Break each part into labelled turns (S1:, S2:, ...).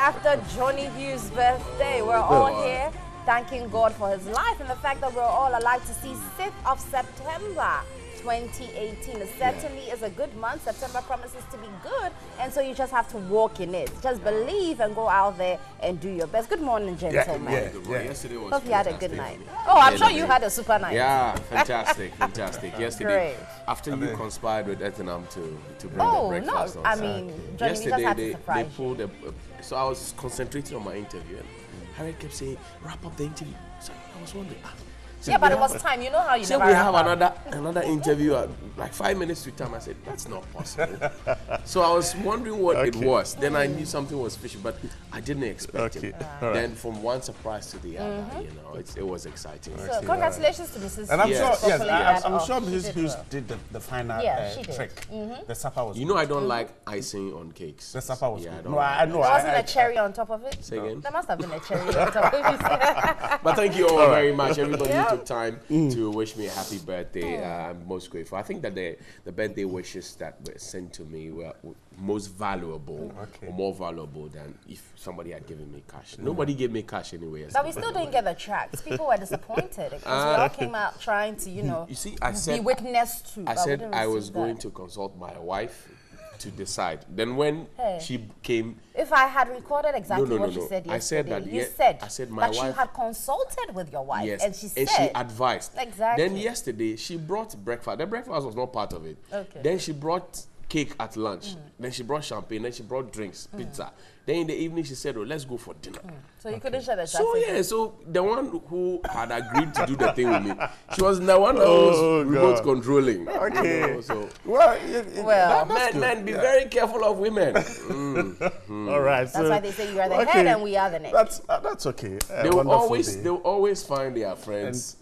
S1: after Johnny Hughes' birthday. We're all here thanking God for his life and the fact that we're all alive to see 6th of September 2018. It certainly is a good month. September promises to be good, and so you just have to walk in it. Just believe and go out there and do your best. Good morning, gentlemen.
S2: Yesterday was
S1: Hope you had a good night. Oh, I'm sure you had a super night.
S2: Yeah, fantastic. Yesterday, after you conspired with Ethanam to bring the breakfast on
S1: Johnny,
S2: yesterday they pulled so I was concentrating on my interview, and Harry kept saying, "Wrap up the interview." So I was wondering.
S1: But it was time. You know how you never
S2: we have another interview at like 5 minutes to time. I said, that's not possible. So I was wondering what it was. Then I knew something was fishy, but I didn't expect it. Then from one surprise to the other, it was exciting.
S1: So congratulations to Mrs.
S3: And I'm
S1: Hughes.
S3: I'm sure Mrs. Hughes did the final trick. The supper was
S2: I don't like icing on cakes.
S3: The supper was good.
S2: No, I
S3: know.
S1: There wasn't a cherry on top of it?
S2: Say again?
S1: There must have been a cherry on top of it.
S2: But thank you all very much. Everybody who took time to wish me a happy birthday. I'm most grateful. I think that the birthday wishes that were sent to me were most valuable or more valuable than if somebody had given me cash. Nobody gave me cash anyway.
S1: But we still didn't get the tracks. People were disappointed because we all came out trying to,
S2: you see, I said,
S1: be witness to.
S2: I said I was going to consult my wife to decide. Then when she came,
S1: if I had recorded exactly what you said yesterday,
S2: I said that
S1: I said
S2: my wife,
S1: you had consulted with your wife,
S2: yes,
S1: and she said,
S2: and she advised.
S1: Exactly.
S2: Then yesterday she brought breakfast. The breakfast was not part of it. Then she brought cake at lunch. Then she brought champagne. Then she brought drinks, pizza. Then in the evening she said, "Oh, let's go for dinner."
S1: So you couldn't share the
S2: So the one who had agreed to do the thing with me, she was the one that was remote controlling. Men, be very careful of women.
S3: All right.
S1: That's why they say you are the head and we are the neck.
S3: That's okay.
S2: They will always find their friends,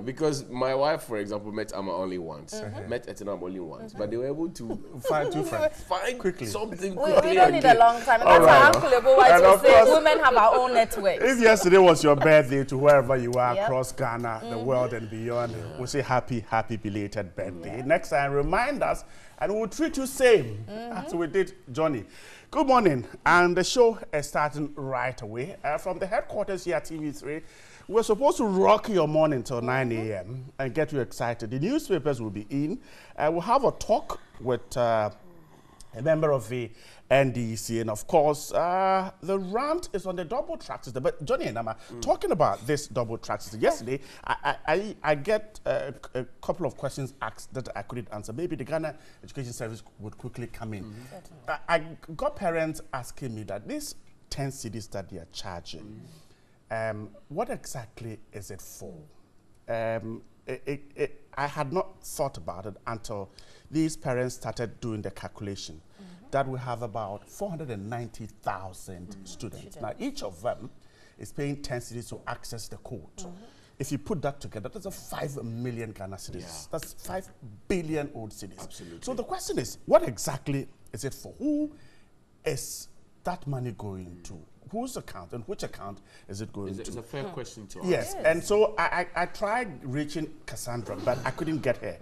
S2: because my wife, for example, met Amma only once, met Ethanam only once, but they were able to
S3: find two friends.
S2: Find
S3: quickly.
S2: something quickly.
S1: We don't need a long time. And that's why Uncle Ebo White will say women have our own network.
S3: If yesterday was your birthday, to wherever you are across Ghana, the world and beyond, we'll say happy belated birthday. Next time, remind us, and we'll treat you same as we did Johnny. Good morning, and the show is starting right away. From the headquarters here at TV3, we're supposed to rock your morning till 9 a.m. and get you excited. The newspapers will be in. We'll have a talk with a member of the NDC, and of course, the rant is on the double track system. But Johnny and Amma, talking about this double track system, yesterday I get a couple of questions asked that I couldn't answer. Maybe the Ghana Education Service would quickly come in. I got parents asking me that these 10 cedis that they are charging, what exactly is it for? I had not thought about it until these parents started doing the calculation. That we have about 490,000 students. Now, each of them is paying 10 cedis to access the code. If you put that together, that's a 5 million Ghana cedis. That's 5 billion old cedis.
S2: Absolutely.
S3: So the question is, what exactly is it for? Who is that money going to? Whose account and which account is it going to?
S2: It's a fair question to ask.
S3: Yes, and so I tried reaching Cassandra, but I couldn't get her.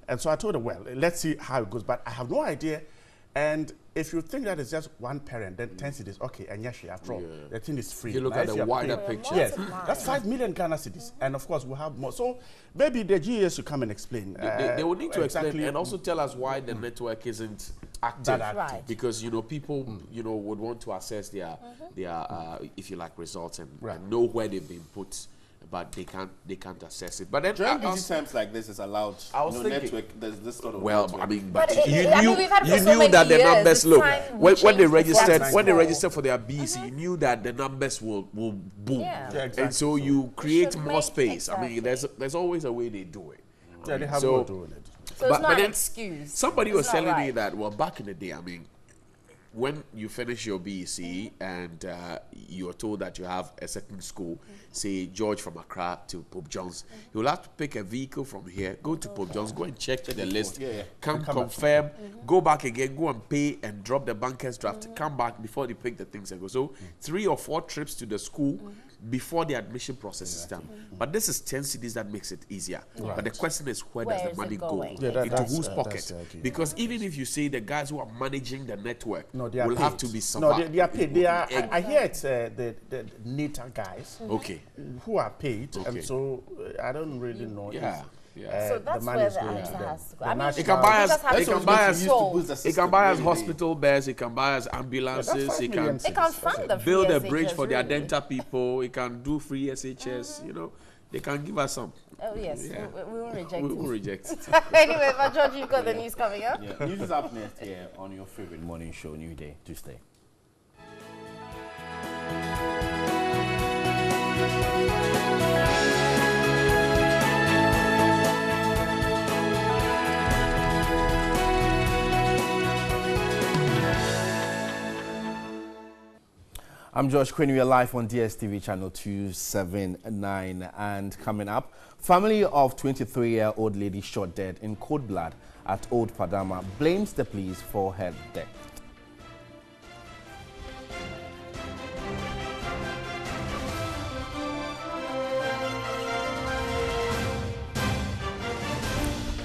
S3: And so I told her, well, let's see how it goes, but I have no idea. And if you think that it's just one parent, then 10 cedis, okay, and yes, after all, the thing is free.
S2: If you look at the wider picture.
S3: Yes, that's 5 million Ghana cedis, and of course we'll have more. So maybe the GES should come and explain.
S2: They will need to explain and also tell us why the network isn't active. Because people would want to access their if you like results and know where they've been put. But they can't access it. But then
S4: during busy times like this, is allowed.
S2: I was thinking,
S4: network. There's this sort of
S2: network.
S4: I mean,
S2: but you knew that the numbers look when they registered for their BC. You knew that the numbers will boom, and so you create more space. I mean, there's always a way they do it.
S3: Yeah, they have no doing it.
S1: So it's not an excuse.
S2: Somebody was telling me that back in the day, I mean, when you finish your BEC and you're told that you have a certain school, say George from Accra to Pope John's, you will have to pick a vehicle from here, go to Pope John's, go and check the list, come confirm, go back again, go and pay and drop the banker's draft, come back before they pick the things and go. So 3 or 4 trips to the school before the admission process is done. But this is 10 cedis that makes it easier. But the question is, where does the money go? Into whose pocket? Because even if you say the guys who are managing the network
S3: No, they are
S2: will
S3: paid.
S2: have to be some.
S3: No, they are paid. They are. I hear it's the NITA guys.
S2: Okay.
S3: Who are paid,
S2: Okay.
S3: and so I don't really know.
S2: Yeah.
S3: Yeah.
S1: So that's where the answer has to go. I mean,
S2: It can buy us. It can buy us.
S1: us.
S2: It can buy us hospital beds. It can buy us ambulances. It can
S1: fund the
S2: build a
S1: free
S2: bridge
S1: SHS,
S2: for the
S1: really.
S2: Adenta people. It can do free SHS. You know, they can give us some.
S1: Oh yes,
S2: Yeah.
S1: we won't reject
S2: We
S1: it.
S2: will reject it.
S1: Anyway, but George, you've got the news coming up.
S4: Yeah. News is up next here on your favorite morning show, New Day. Do stay. I'm Josh Quinn. We are live on DSTV channel 279, and coming up, family of 23-year-old lady shot dead in cold blood at Old Padama blames the police for her death.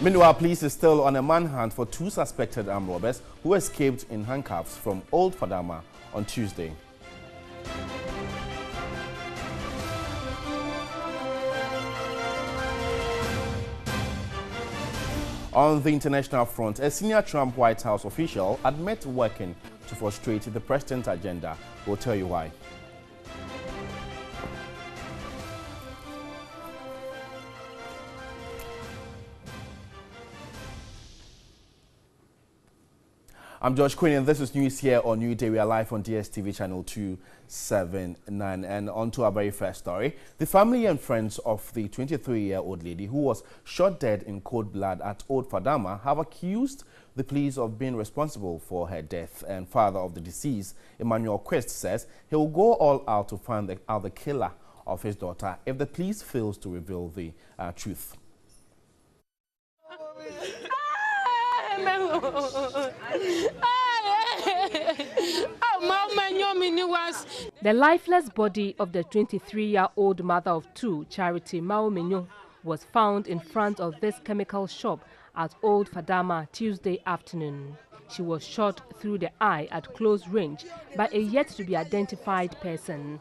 S4: Meanwhile, police is still on a manhunt for 2 suspected armed robbers who escaped in handcuffs from Old Padama on Tuesday. On the international front, a senior Trump White House official admits working to frustrate the president's agenda. We'll tell you why. I'm Josh Quinn, and this is news here on New Day. We are live on DSTV channel 279. And on to our very first story. The family and friends of the 23-year-old lady who was shot dead in cold blood at Old Padama have accused the police of being responsible for her death. And father of the deceased, Emmanuel Quest, says he will go all out to find out the killer of his daughter if the police fails to reveal the truth.
S5: The lifeless body of the 23-year-old mother of 2, Charity Mao was found in front of this chemical shop at Old Padama Tuesday afternoon. She was shot through the eye at close range by a yet-to-be-identified person.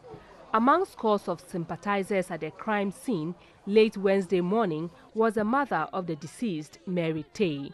S5: Among scores of sympathizers at the crime scene late Wednesday morning was the mother of the deceased, Mary Tay.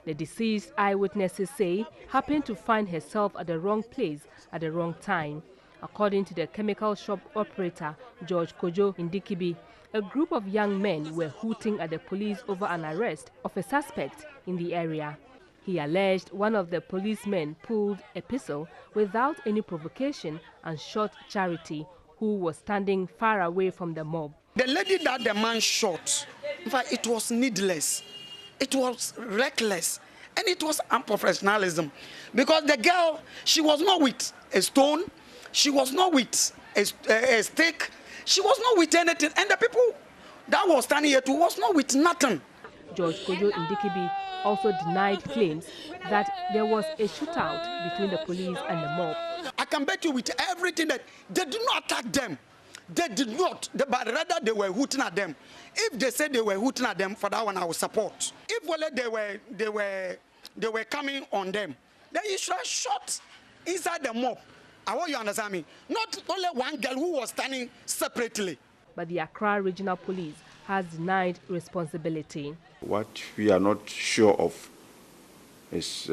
S5: The deceased, eyewitnesses say, happened to find herself at the wrong place at the wrong time. According to the chemical shop operator, George Kojo Indikibi, a group of young men were hooting at the police over an arrest of a suspect in the area. He alleged one of the policemen pulled a pistol without any provocation and shot Charity, who was standing far away from the mob.
S6: The lady that the man shot, in fact, it was needless, it was reckless, and it was unprofessionalism. Because the girl, she was not with a stone, she was not with a stick, she was not with anything, and the people that was standing here too was not with nothing.
S5: George Kojo Indikibi also denied claims that there was a shootout between the police and the mob.
S6: I can bet you with everything that they did not attack them. They did not, but rather they were hooting at them. If they said they were hooting at them, for that one I will support. If they were coming on them, then you should have shot inside the mob. I want you to understand me. Not only one girl who was standing separately.
S5: But the Accra Regional Police has denied responsibility.
S7: What we are not sure of is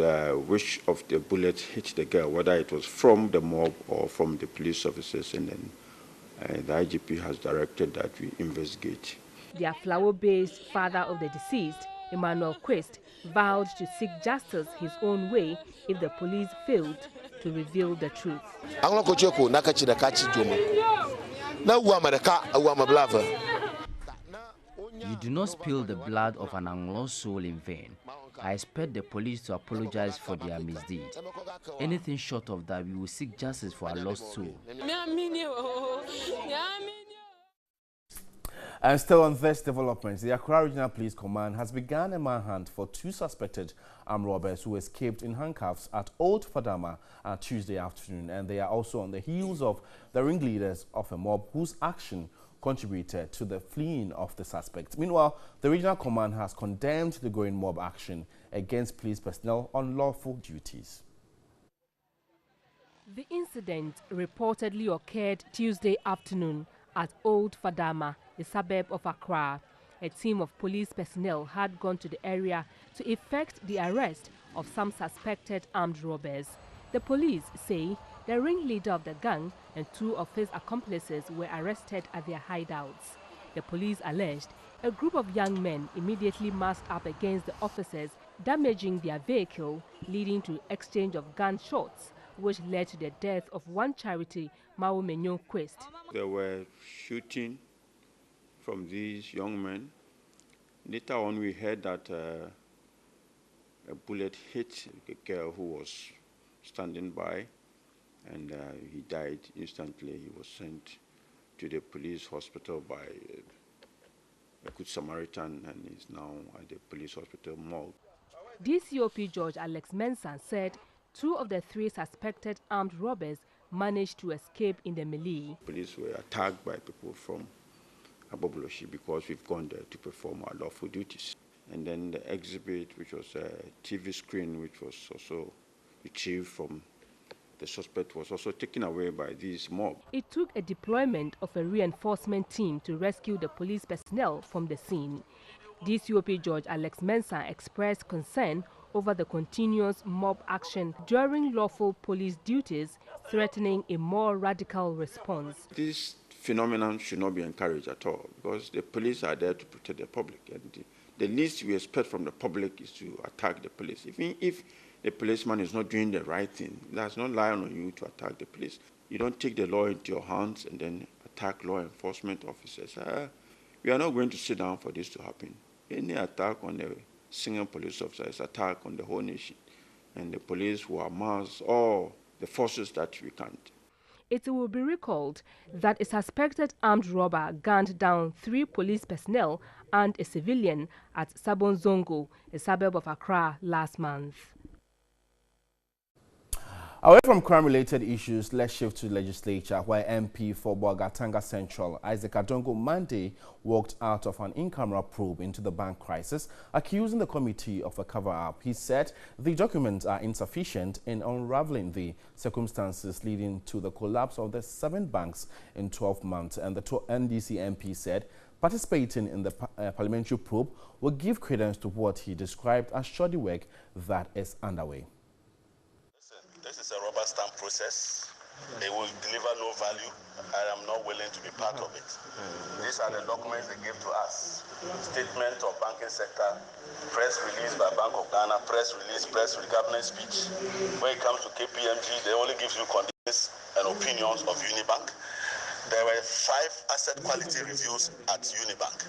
S7: which of the bullets hit the girl, whether it was from the mob or from the police officers, and then the IGP has directed that we investigate.
S5: The Aflawo-based father of the deceased, Emmanuel Quest, vowed to seek justice his own way if the police failed to reveal the truth.
S8: You do not spill the blood of an unlost soul in vain. I expect the police to apologize for their misdeed. Anything short of that, we will seek justice for our lost soul.
S7: And still on this development, the Accra Regional Police Command has begun a manhunt for 2 suspected armed robbers who escaped in handcuffs at Old Padama Tuesday afternoon. And they are also on the heels of the ringleaders of a mob whose action
S4: contributed to the fleeing of the suspects. Meanwhile, the regional command has condemned the growing mob action against police personnel on lawful duties.
S5: The incident reportedly occurred Tuesday afternoon at Old Fadama, a suburb of Accra. A team of police personnel had gone to the area to effect the arrest of some suspected armed robbers. The police say the ringleader of the gang and 2 of his accomplices were arrested at their hideouts. The police alleged a group of young men immediately massed up against the officers, damaging their vehicle, leading to exchange of gunshots, which led to the death of one Charity Maumenyo Quest.
S7: There were shooting from these young men. Later on, we heard that a bullet hit a girl who was standing by, and he died instantly. He was sent to the police hospital by a good Samaritan, and is now at the police hospital morgue.
S5: DCOP George Alex Mensah said 2 of the 3 suspected armed robbers managed to escape in the melee.
S7: Police were attacked by people from Aboboloshi because we've gone there to perform our lawful duties. And then the exhibit, which was a TV screen, which was also retrieved from the suspect, was also taken away by this mob.
S5: It took a deployment of a reinforcement team to rescue the police personnel from the scene. DCOP George Alex Mensah expressed concern over the continuous mob action during lawful police duties, threatening a more radical response.
S7: This phenomenon should not be encouraged at all, because the police are there to protect the public, and the least we expect from the public is to attack the police. Even if the policeman is not doing the right thing, that's not lying on you to attack the police. You don't take the law into your hands and then attack law enforcement officers. We are not going to sit down for this to happen. Any attack on a single police officer is attack on the whole nation, and the police will amass all the forces that we can't.
S5: It will be recalled that a suspected armed robber gunned down 3 police personnel and a civilian at Sabonzongo, a suburb of Accra, last month.
S4: Away from crime-related issues, let's shift to the legislature, where MP for Boagatanga Central, Isaac Adongo Monday, walked out of an in-camera probe into the bank crisis, accusing the committee of a cover-up. He said the documents are insufficient in unraveling the circumstances leading to the collapse of the 7 banks in 12 months. And the NDC MP said participating in the parliamentary probe will give credence to what he described as shoddy work that is underway.
S9: This is a rubber stamp process. It will deliver no value. I am not willing to be part of it. These are the documents they gave to us. Statement of banking sector, press release by Bank of Ghana, press release, governance speech. When it comes to KPMG, they only give you conditions and opinions of Unibank. There were 5 asset quality reviews at Unibank.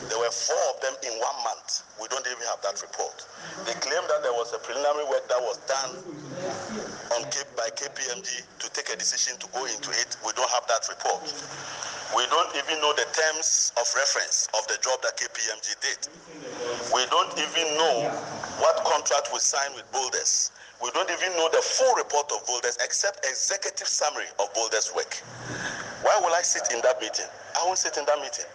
S9: There were 4 of them in 1 month. We don't even have that report. They claim that there was a preliminary work that was done by KPMG to take a decision to go into it. We don't have that report. We don't even know the terms of reference of the job that KPMG did. We don't even know what contract we signed with Boulders. We don't even know the full report of Boulders except executive summary of Boulders' work. Why will I sit in that meeting? I won't sit in that meeting.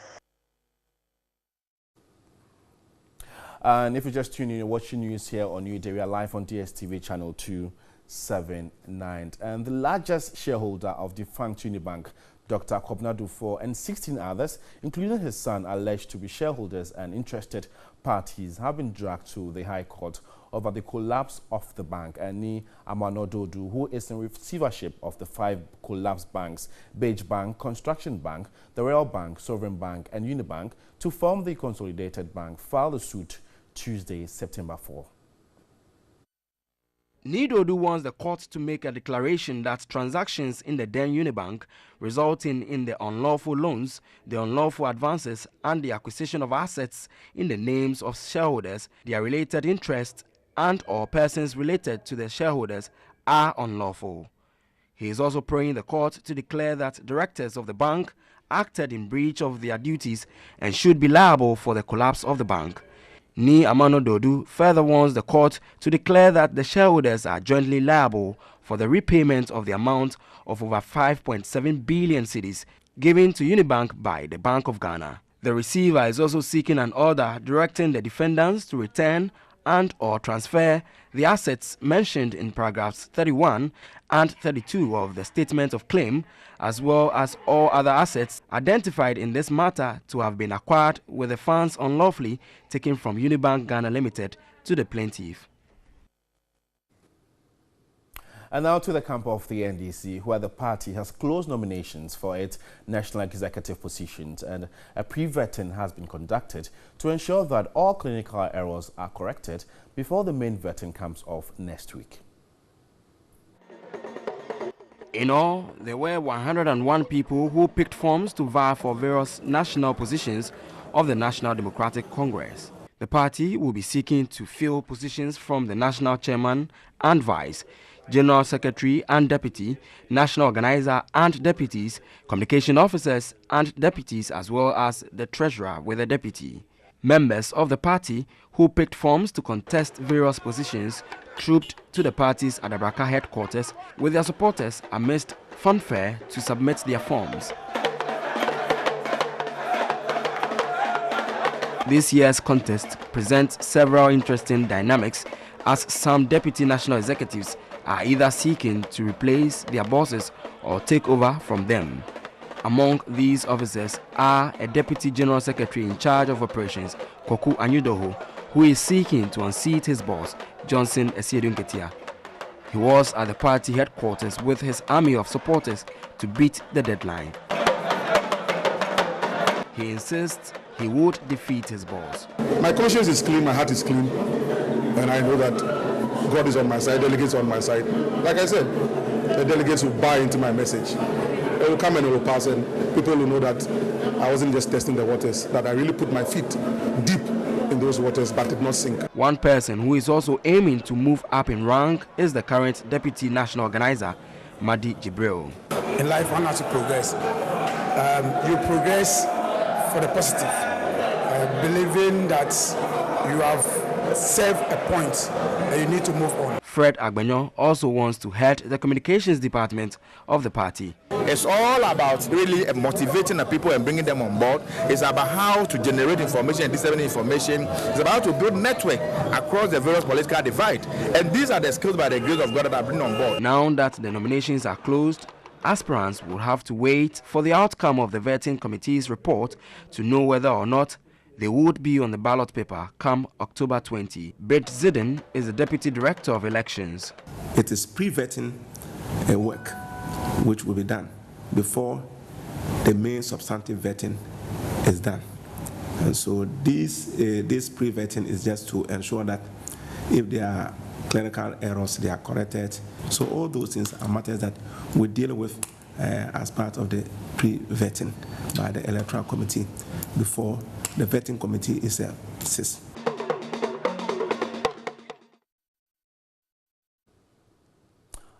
S4: And if you just tune in, you're watching news here on Newday, we are live on DSTV channel 279. And the largest shareholder of defunct Unibank, Dr. Kobna Dufour, and 16 others, including his son, alleged to be shareholders and interested parties, have been dragged to the High Court over the collapse of the bank. And Ni Amano Dodu, who is in receivership of the 5 collapsed banks, Beige Bank, Construction Bank, the Royal Bank, Sovereign Bank, and Unibank, to form the consolidated bank, filed a suit Tuesday, September 4.
S10: Nidodu wants the court to make a declaration that transactions in the then Unibank resulting in the unlawful loans, the unlawful advances, and the acquisition of assets in the names of shareholders, their related interests, and or persons related to the shareholders are unlawful. He is also praying the court to declare that directors of the bank acted in breach of their duties and should be liable for the collapse of the bank. Ni Amano Dodu further wants the court to declare that the shareholders are jointly liable for the repayment of the amount of over 5.7 billion cedis given to Unibank by the Bank of Ghana. The receiver is also seeking an order directing the defendants to return and or transfer the assets mentioned in paragraphs 31 and 32 of the Statement of Claim, as well as all other assets identified in this matter to have been acquired with the funds unlawfully taken from Unibank Ghana Limited to the plaintiff.
S4: And now to the camp of the NDC, where the party has closed nominations for its national executive positions, and a pre-vetting has been conducted to ensure that all clinical errors are corrected before the main vetting comes off next week.
S10: In all, there were 101 people who picked forms to vie for various national positions of the National Democratic Congress. The party will be seeking to fill positions from the national chairman and vice, general secretary and deputy, national organizer and deputies, communication officers and deputies, as well as the treasurer with a deputy. Members of the party who picked forms to contest various positions trooped to the party's Adabraka headquarters with their supporters amidst fanfare to submit their forms. This year's contest presents several interesting dynamics, as some deputy national executives are either seeking to replace their bosses or take over from them. Among these officers are a Deputy General Secretary in charge of operations, Koku Anyudoho, who is seeking to unseat his boss, Johnson Esiedunketia. He was at the party headquarters with his army of supporters to beat the deadline. He insists he would defeat his boss.
S11: My conscience is clean, my heart is clean, and I know that God is on my side, delegates on my side. Like I said, the delegates will buy into my message. It will come and it will pass, and people will know that I wasn't just testing the waters, that I really put my feet deep in those waters but did not sink.
S10: One person who is also aiming to move up in rank is the current Deputy National Organizer, Madi Jibril.
S12: In life, one has to progress. You progress for the positive, believing that you have served a point and you need to move on.
S10: Fred Agbenyo also wants to head the communications department of the party.
S13: It's all about really motivating the people and bringing them on board. It's about how to generate information and disseminate information. It's about to build network across the various political divide. And these are the skills by the grace of God that are bringing on board.
S10: Now that the nominations are closed, aspirants will have to wait for the outcome of the vetting committee's report to know whether or not they would be on the ballot paper come October 20. Bet Zidane is the Deputy Director of Elections.
S14: It is pre-vetting a work which will be done before the main substantive vetting is done. And so this pre-vetting is just to ensure that if there are clerical errors, they are corrected. So all those things are matters that we deal with as part of the pre-vetting by the Electoral Committee before the vetting committee is sits.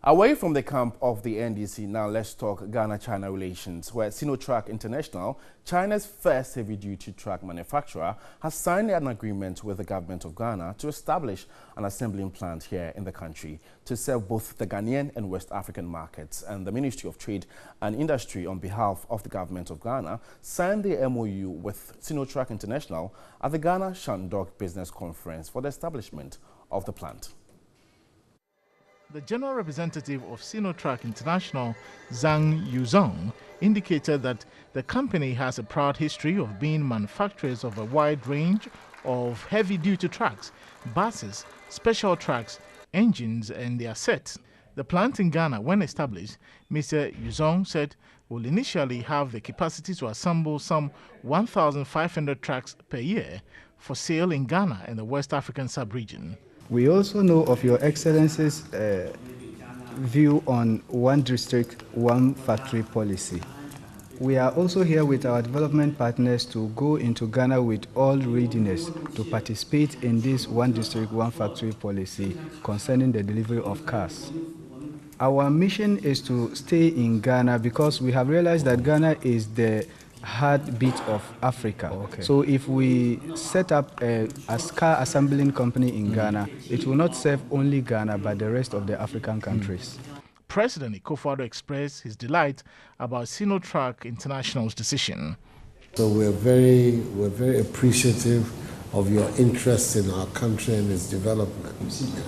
S4: Away from the camp of the NDC, now let's talk Ghana-China relations, where Sinotrack International, China's first heavy-duty truck manufacturer, has signed an agreement with the government of Ghana to establish an assembling plant here in the country to serve both the Ghanaian and West African markets. And the Ministry of Trade and Industry, on behalf of the government of Ghana, signed the MOU with Sinotrack International at the Ghana Shandong Business Conference for the establishment of the plant.
S15: The general representative of Sinotrack International, Zhang Yuzhong, indicated that the company has a proud history of being manufacturers of a wide range of heavy-duty trucks, buses, special trucks, engines and their sets. The plant in Ghana, when established, Mr. Yuzhong said, will initially have the capacity to assemble some 1,500 trucks per year for sale in Ghana and the West African sub-region.
S16: We also know of Your Excellency's view on one district, one factory policy. We are also here with our development partners to go into Ghana with all readiness to participate in this one district, one factory policy concerning the delivery of cars. Our mission is to stay in Ghana because we have realized that Ghana is the heartbeat of Africa. Okay. So if we set up a car assembling company in Ghana, it will not serve only Ghana but the rest of the African countries.
S15: President Akufo-Addo expressed his delight about Sinotrack International's decision.
S17: So we're very appreciative of your interest in our country and its development.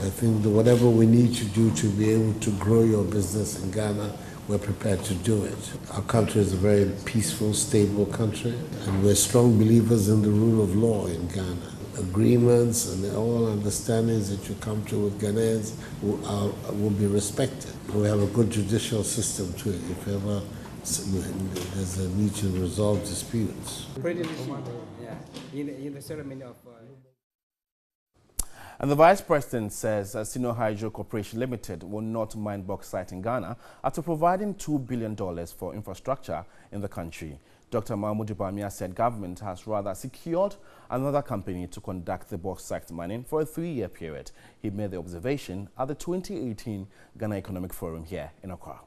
S17: I think that whatever we need to do to be able to grow your business in Ghana, we're prepared to do it. Our country is a very peaceful, stable country, and we're strong believers in the rule of law in Ghana. Agreements and all understandings that you come to with Ghanaians will be respected. We have a good judicial system too, if ever there's a need to resolve disputes.
S4: And the Vice President says Sino Hydro Corporation Limited will not mine bauxite in Ghana after providing $2 billion for infrastructure in the country. Dr. Mahmoud Bamia said government has rather secured another company to conduct the bauxite mining for a 3-year period. He made the observation at the 2018 Ghana Economic Forum here in Accra.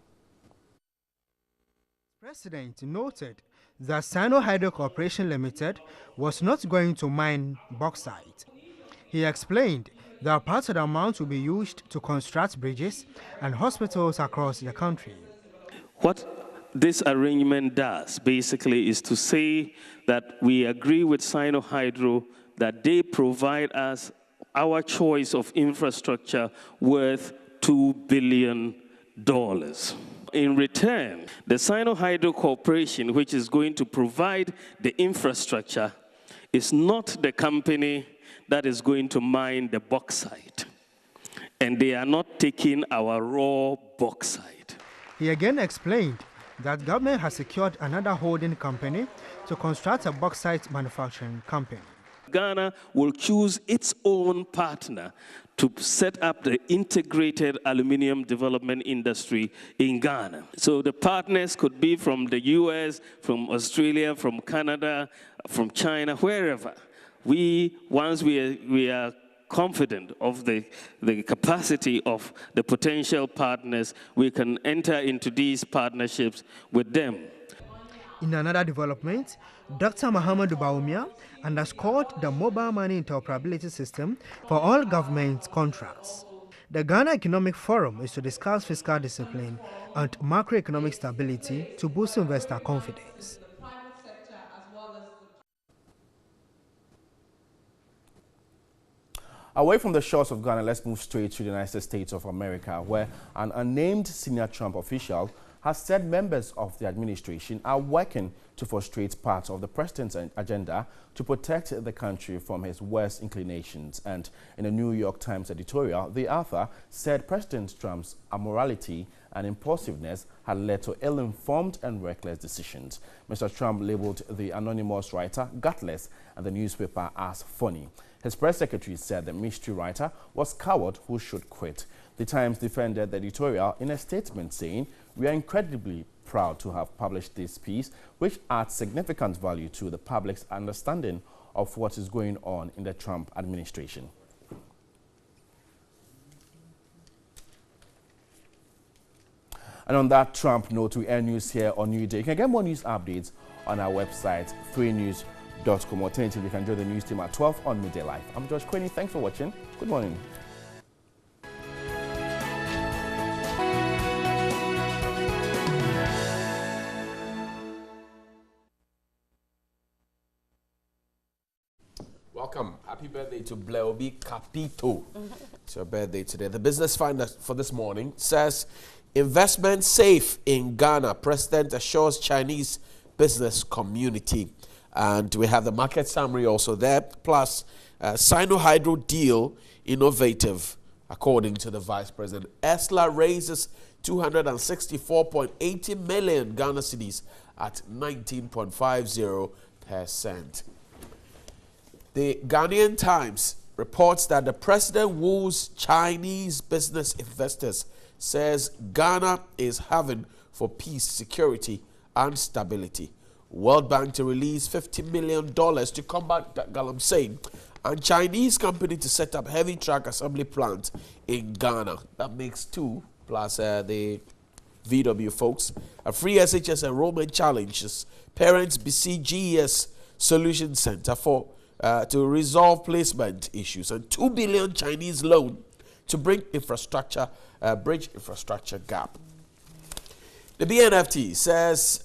S18: President noted that Sino Hydro Corporation Limited was not going to mine bauxite. He explained that part of the amount will be used to construct bridges and hospitals across the country.
S19: What this arrangement does basically is to say that we agree with Sino Hydro that they provide us our choice of infrastructure worth $2 billion. In return, the Sino Hydro Corporation, which is going to provide the infrastructure, is not the company that is going to mine the bauxite. And they are not taking our raw bauxite.
S18: He again explained that government has secured another holding company to construct a bauxite manufacturing company.
S19: Ghana will choose its own partner to set up the integrated aluminium development industry in Ghana. So the partners could be from the US, from Australia, from Canada, from China, wherever. Once we are confident of the capacity of the potential partners, we can enter into these partnerships with them.
S18: In another development, Dr. Muhammadu Bawumia underscored the mobile money interoperability system for all government contracts. The Ghana Economic Forum is to discuss fiscal discipline and macroeconomic stability to boost investor confidence.
S4: Away from the shores of Ghana, let's move straight to the United States of America, where an unnamed senior Trump official has said members of the administration are working to frustrate parts of the president's agenda to protect the country from his worst inclinations. And in a New York Times editorial, the author said President Trump's immorality and impulsiveness had led to ill-informed and reckless decisions. Mr. Trump labeled the anonymous writer gutless and the newspaper as funny. His press secretary said the mystery writer was a coward who should quit. The Times defended the editorial in a statement saying, "We are incredibly proud to have published this piece, which adds significant value to the public's understanding of what is going on in the Trump administration." And on that Trump note, we end news here on Newday. You can get more news updates on our website, freenews.com. Alternatively, you can join the news team at 12 on Midday Live. I'm George Quinny. Thanks for watching. Good morning.
S2: Welcome. Happy birthday to Bleobi Capito. It's your birthday today. The Business Finder for this morning says, investment safe in Ghana. President assures Chinese business community. And we have the market summary also there. Plus, Sino Hydro deal innovative, according to the Vice President. ESLA raises 264.80 million Ghana cedis at 19.50%. The Ghanaian Times reports that the president woos Chinese business investors, says Ghana is having for peace, security, and stability. World Bank to release $50 million to combat galamsey, and Chinese company to set up heavy truck assembly plant in Ghana. That makes two, plus the VW folks. A free SHS enrollment challenges. Parents beseech GES Solution Center for to resolve placement issues, and 2 billion Chinese loan to bring infrastructure, bridge infrastructure gap. The BNFT says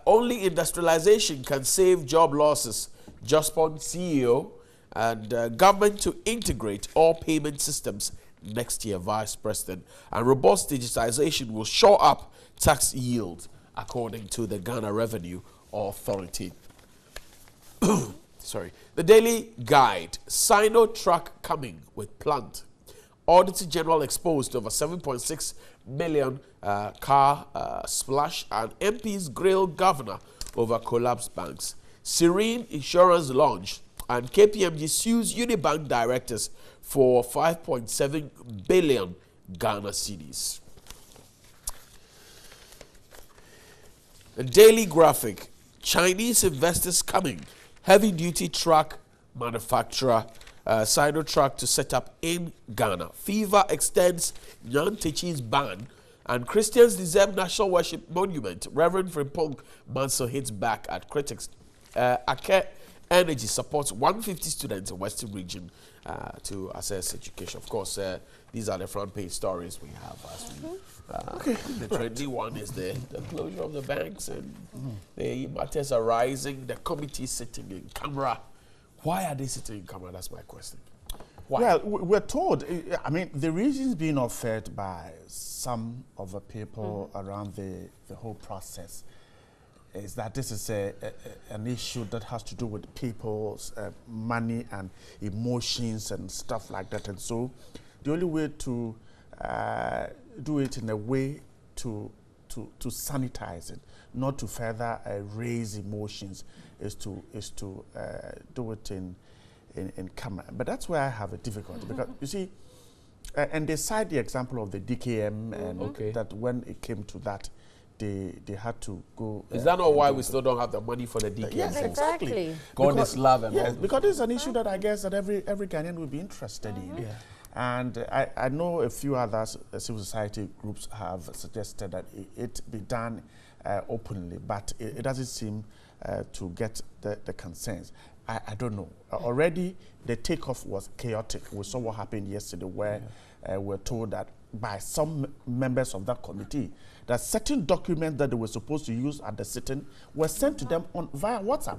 S2: only industrialization can save job losses. Jospon CEO and government to integrate all payment systems next year, Vice President. And robust digitization will shore up tax yield, according to the Ghana Revenue Authority. Sorry. The Daily Guide, Sino truck coming with plant. Auditor General exposed over 7.6 million car splash, and MPs grill governor over collapsed banks. Serene Insurance launch, and KPMG sues Unibank directors for 5.7 billion Ghana cedis. The Daily Graphic, Chinese investors coming. Heavy-duty truck manufacturer Sino truck to set up in Ghana. Fever extends Nyan Techi's ban, and Christians deserve national worship monument. Reverend Frimpong Manso hits back at critics. Ake Energy supports 150 students in Western region to access education. Of course, these are the front page stories we have as we. The trendy one is the closure of the banks, and the matters are rising. The committee sitting in camera. Why are they sitting in camera? That's my question. Why?
S3: Well, we're told, I mean, the reasons being offered by some of the people around the whole process is that this is an issue that has to do with people's money and emotions and stuff like that. And so the only way to do it in a way to sanitize it, not to further raise emotions, is to do it in camera. But that's where I have a difficulty, because you see, and they cite the example of the DKM, and that when it came to that, they had to go.
S2: Is that not why we still don't have the money for the DKM?
S3: Yes, exactly.
S2: God is love, and all
S3: because it's an issue that I guess that every Ghanaian will be interested in. Yeah. And I know a few other civil society groups have suggested that it be done openly, but it doesn't seem to get the concerns. I don't know. Already the takeoff was chaotic. We saw what happened yesterday, where we're told that by some members of that committee that certain documents that they were supposed to use at the sitting were sent to them via WhatsApp.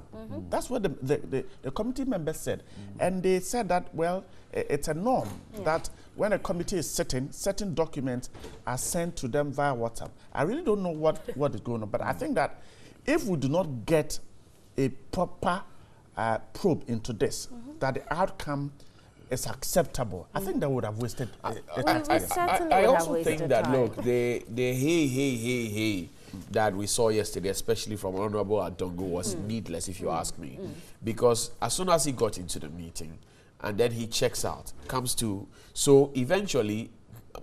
S3: That's what the committee members said. And they said that, well, it's a norm that when a committee is sitting, certain documents are sent to them via WhatsApp. I really don't know what is going on, but I think that if we do not get a proper probe into this, that the outcome is acceptable, I think that would have wasted
S2: I also think that, look, the hey that we saw yesterday, especially from Honorable Adongo, was needless, if you ask me. Because as soon as he got into the meeting, and then he checks out, comes to, so eventually,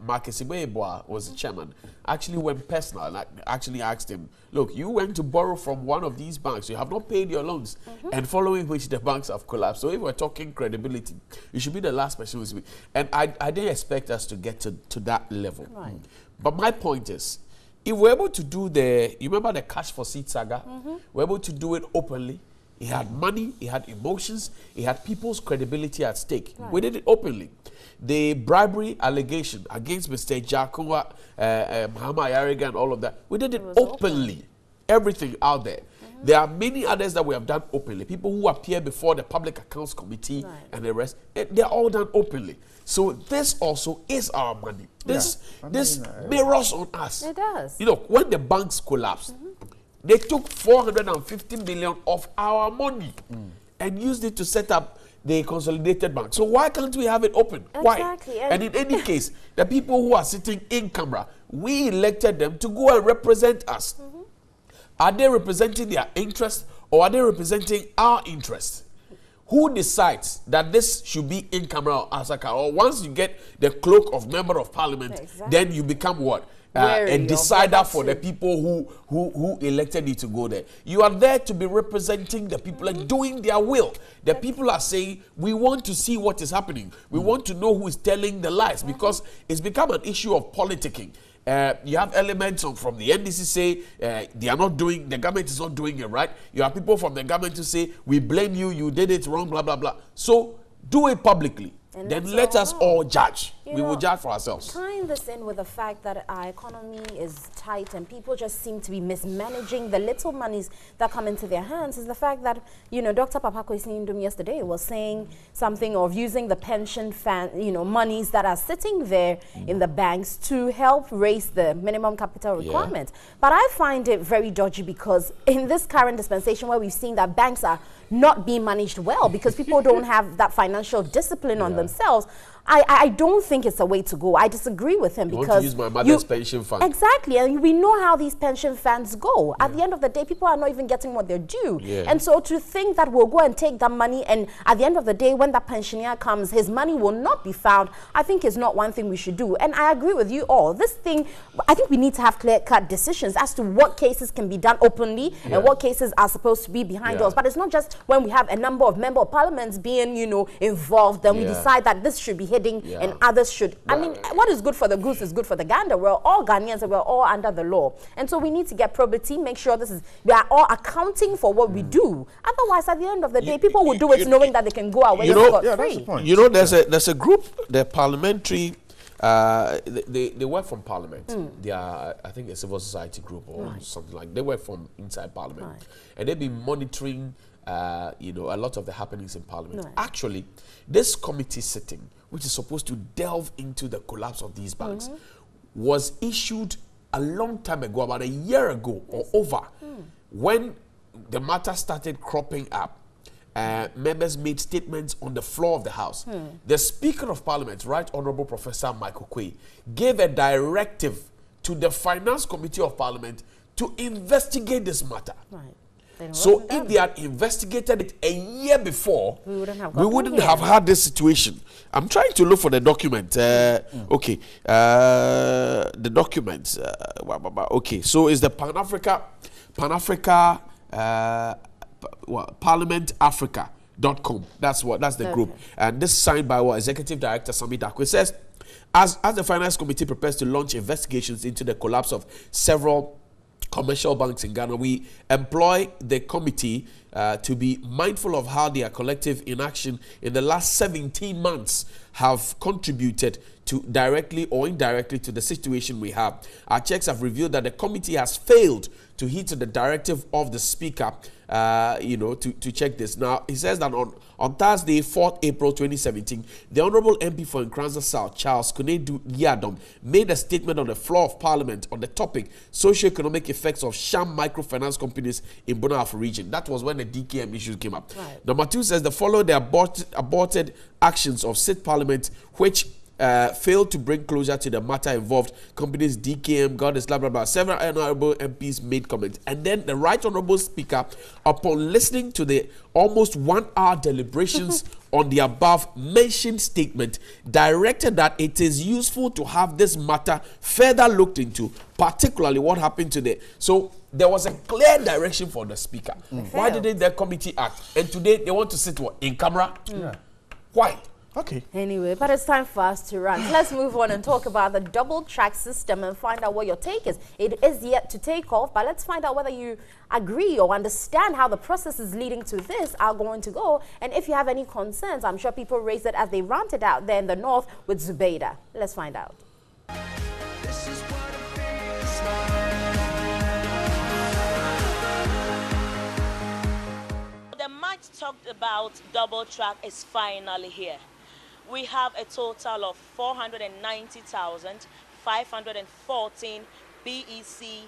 S2: Marcus Ibeboa was the chairman, actually went personal and actually asked him, look, you went to borrow from one of these banks, you have not paid your loans, and following which the banks have collapsed. So if we're talking credibility, you should be the last person who speaks. And I didn't expect us to get to that level. Right. But my point is, if we're able to do you remember the cash for seed saga? We're able to do it openly. He had money, he had emotions, he had people's credibility at stake. Right. We did it openly. The bribery allegation against Mr. Jakunwa, Muhammad Yariga, and all of that, we did it openly. Everything out there. There are many others that we have done openly. People who appear before the Public Accounts Committee and the rest, they're all done openly. So this also is our money. This mirrors on us.
S1: It does.
S2: You know, when the banks collapsed, they took 450 million of our money and used it to set up the consolidated bank. So why can't we have it open?
S1: Exactly.
S2: Why? And in any case, the people who are sitting in camera, we elected them to go and represent us. Are they representing their interest, or are they representing our interest? Who decides that this should be in camera or Asaka? Or once you get the cloak of member of parliament, then you become what? A decider for the people who elected you to go there. You are there to be representing the people and doing their will. The people are saying, we want to see what is happening. We want to know who is telling the lies, because it's become an issue of politicking. You have elements from the NDC say they are not doing, the government is not doing it right. You have people from the government to say, we blame you did it wrong, blah, blah, blah. So do it publicly. And then let us all judge. we will judge for ourselves.
S1: Tying this in with the fact that our economy is tight and people just seem to be mismanaging the little monies that come into their hands is the fact that, Dr. Papako Isindum yesterday was saying something of using the pension monies that are sitting there in the banks to help raise the minimum capital requirement. Yeah. But I find it very dodgy because in this current dispensation where we've seen that banks are not being managed well because people don't have that financial discipline on themselves, I don't think it's a way to go. I disagree with him because
S2: want to use my mother's pension fund.
S1: Exactly, and we know how these pension funds go. At the end of the day, people are not even getting what they're due. And so to think that we'll go and take that money and at the end of the day, when that pensioner comes, his money will not be found, I think is not one thing we should do. And I agree with you all. This thing, I think we need to have clear-cut decisions as to what cases can be done openly and what cases are supposed to be behind doors. But it's not just when we have a number of member of parliaments being, involved, then we decide that this should be heading and others should. I mean, what is good for the goose is good for the gander. We're all Ghanaians and we're all under the law. And so we need to get probity, make sure we are all accounting for what we do. Otherwise, at the end of the day, people will do it knowing that they can go away scot-free.
S2: There's a group, the parliamentary, they work from Parliament. They are, I think, a civil society group or something like. They work from inside Parliament, and they've been monitoring, a lot of the happenings in Parliament. Actually, this committee sitting, which is supposed to delve into the collapse of these banks, was issued a long time ago, about a year ago or over, when the matter started cropping up. Members made statements on the floor of the House. The Speaker of Parliament, Right Honourable Professor Michael Quay, gave a directive to the Finance Committee of Parliament to investigate this matter. So if they had investigated it a year before, we wouldn't have had this situation. I'm trying to look for the document. Okay, the documents. Okay, so it's the Pan-Africa ParliamentAfrica.com. That's the group. And this is signed by Executive Director Sami Dakwe. Says, as the Finance Committee prepares to launch investigations into the collapse of several commercial banks in Ghana, we employ the committee to be mindful of how their collective inaction in the last 17 months have contributed to directly or indirectly to the situation we have. Our checks have revealed that the committee has failed to heed to the directive of the Speaker, to check this. Now, he says that on Thursday, 4th April 2017, the Honourable MP for Nkranza South, Charles Kunedu Yadom, made a statement on the floor of Parliament on the topic, socio-economic effects of sham microfinance companies in Afro region. That was when the DKM issue came up. Number 2 says, following the aborted actions of State Parliament, which failed to bring closure to the matter involved companies DKM, Goddess, blah, blah, blah. Several honorable MPs made comments. And then the Right Honorable Speaker, upon listening to the almost 1 hour deliberations on the above mentioned statement, directed that it is useful to have this matter further looked into, particularly what happened today. So there was a clear direction for the Speaker. Why didn't the committee act? And today they want to sit in camera? Why?
S3: Okay.
S1: Anyway, but it's time for us to run. Let's move on and talk about the double track system and find out what your take is. It is yet to take off, but let's find out whether you agree or understand how the processes leading to this are going to go. And if you have any concerns, I'm sure people raised it as they ranted out there in the north with Zubeida. Let's find out.
S20: The much talked about double track is finally here. We have a total of 490,514 BEC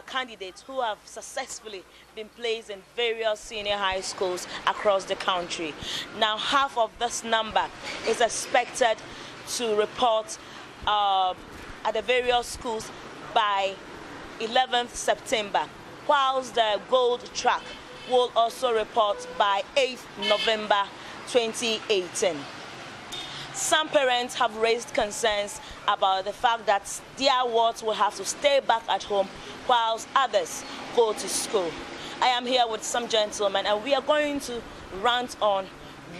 S20: candidates who have successfully been placed in various senior high schools across the country. Now, half of this number is expected to report at the various schools by 11th September, whilst the gold track will also report by 8th November 2018. Some parents have raised concerns about the fact that their wards will have to stay back at home whilst others go to school. I am here with some gentlemen and we are going to rant on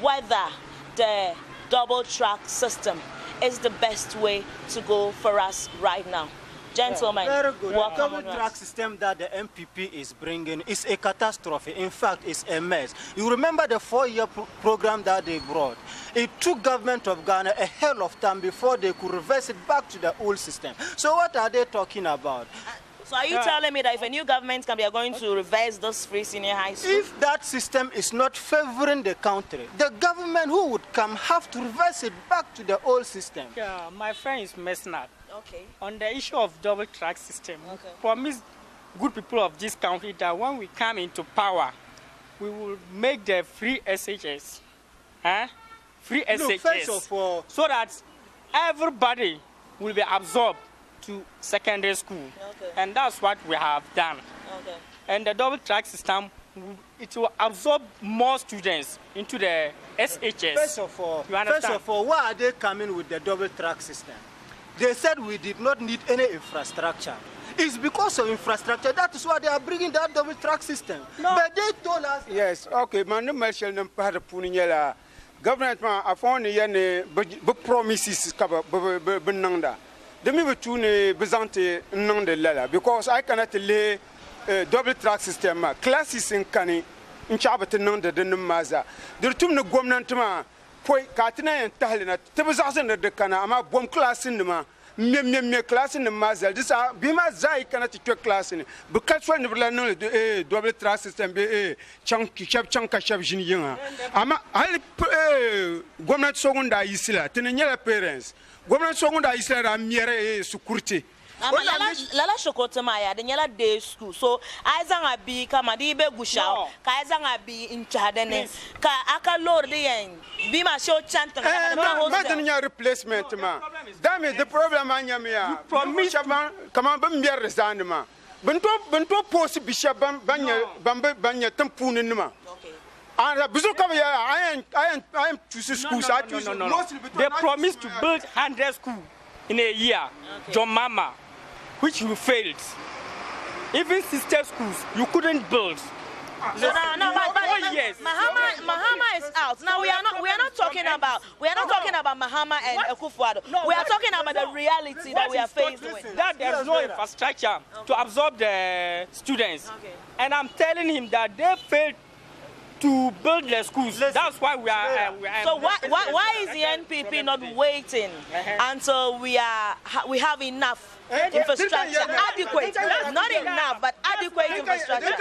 S20: whether the double track system is the best way to go for us right now. Gentlemen,
S21: very good. The
S20: welcome
S21: double
S20: on
S21: track
S20: us.
S21: system that the MPP is bringing is a catastrophe. In fact, it's a mess. You remember the 4-year program that they brought? It took government of Ghana a hell of time before they could reverse it back to the old system. So what are they talking about?
S20: So are you telling me that if a new government can be going to reverse this free senior high school?
S21: If that system is not favoring the country, the government who would come have to reverse it back to the old system.
S22: Yeah, my friend is messing up.
S20: Okay.
S22: On the issue of double track system, promise good people of this country that when we come into power, we will make the free SHS. Free SHS.
S21: First of all,
S22: so that everybody will be absorbed to secondary school. And that's what we have done. And the double track system, it will absorb more students into the SHS.
S21: First of all, why are they coming with the double track system? They said we did not need any infrastructure. It's because of infrastructure. That is why they are bringing that double track system. No. But they told us.
S23: Yes, okay, man, no marshal no part of Puniela. Government man, I found the promises cover Benanda. The me between Bezante Nanda Lala because I cannot lay double track system. Classes in Kani, in Chabatan Nanda, the Namaza. The two no government. Katina and Talina, Tebazan the Kana, I'm a bomb class in the ma, me class in the Mazel. This are Bima Zai cannot take a class in it. But catch one of the double track system, chunky chap chunka chap Jinianga. I'm a government Sogunda Isla, Tenenia parents. Government Sogunda Isla, I'm near Sukurti.
S20: Lala Shokote Maya, the Yala Day School. So Aizanga be Kamadibe Gushao, Kaizanga be in Chadene, Ka Aka Lord the end. Bima show chant
S23: and replacement, ma. Damn it, the problem Anyamia. Promise come on, Bambia Rezanima. Bento post Bishop Banya Tampunima. And I am to schools.
S22: No. They promised to build 100 schools in a year. John Mama. Which you failed. Even sister schools, you couldn't build.
S20: But Mahama is out. Now we are not talking about Mahama and Akufo-Addo.
S22: No,
S20: we are talking about the reality that we are faced with.
S22: That there's no infrastructure to absorb the students. And I'm telling him that they failed to build the schools. That's why we are.
S20: So why is the NPP not waiting until we have enough infrastructure, adequate, not enough, but adequate infrastructure?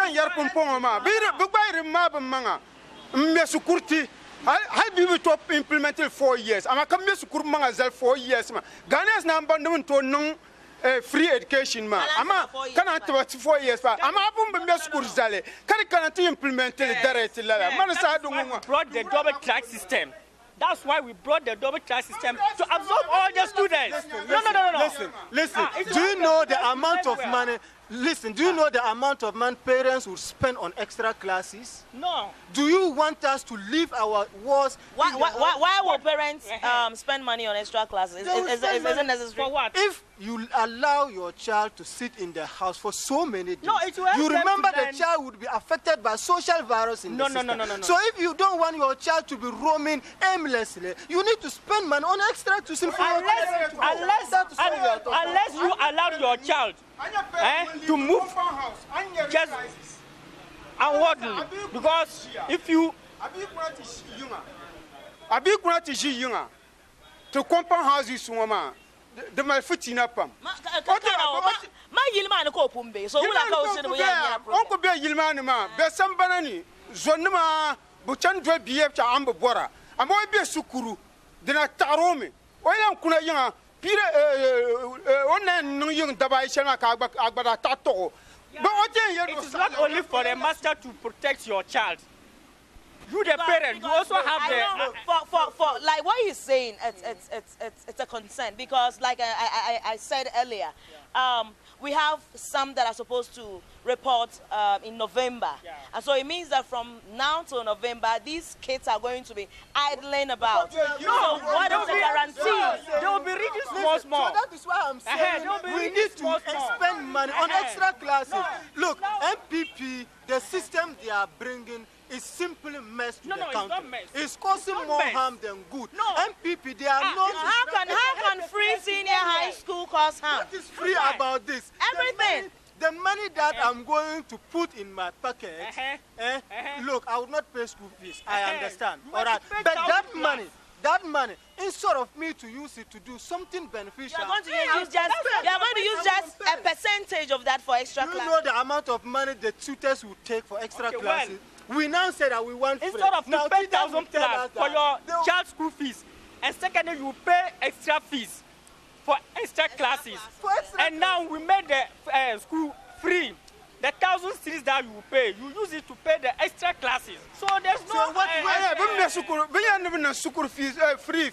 S23: I be to implemented 4 years. I'm a come to Kurmanga 4 years. Ghana's number no free education man. Ama cannot 4 years. I'm a school zale. Can't implement it directly.
S22: Brought the double track system. That's why we brought the double track system to absorb all the students. No.
S21: Listen. Do you know the amount of money? Listen, do you know the amount of money parents will spend on extra classes?
S22: No.
S21: Do you want us to leave our walls?
S20: Why will parents spend money on extra classes? Is it necessary?
S22: For what?
S21: If you allow your child to sit in the house for so many days,
S22: you
S21: remember the child would be affected by social virus in the system.
S22: No.
S21: So if you don't want your child to be roaming aimlessly, you need to spend money on extra to sit for
S22: unless you allow your child to move just unwardly, because if you
S23: to compound houses woman the my foot in up
S20: ma yilma ko pumbe so wula ka o sinu ya
S23: onko be yilma ma be sambanani zonuma buchan do biye cha ambo bora amo be sukuru dina tarome oyan kuna yin pire onen no yin dabai shema ka agbada tato but
S22: it is not only for the master to protect your child. You the parent, you also have the
S20: for like what he's saying. It's a concern because, like I said earlier, we have some that are supposed to report in November, and so it means that from now till November, these kids are going to be idling about. So what is the guarantee?
S22: They will be reading small.
S21: So that is why I'm saying we need to spend money on extra classes. Look, MPP, the system they are bringing is simply mess to the country. It's causing more harm than good. MPP, they are not.
S20: How can free senior high school cost firsthand.
S21: What is free about this?
S20: Everything.
S21: The money that I'm going to put in my pocket, look, I will not pay school fees. I understand. All right. But that money, instead of me to use it to do something beneficial,
S20: You're going to use just a percentage of that for extra classes.
S21: You know the amount of money the tutors will take for extra classes. We now say that we want
S22: instead of
S21: now
S22: 10,000 plus for your child's school fees, and secondly you pay extra fees for extra classes. And now we made the school free. The 1,000 cedis that you pay, you use it to pay the extra classes. So there's no.
S23: School fees free.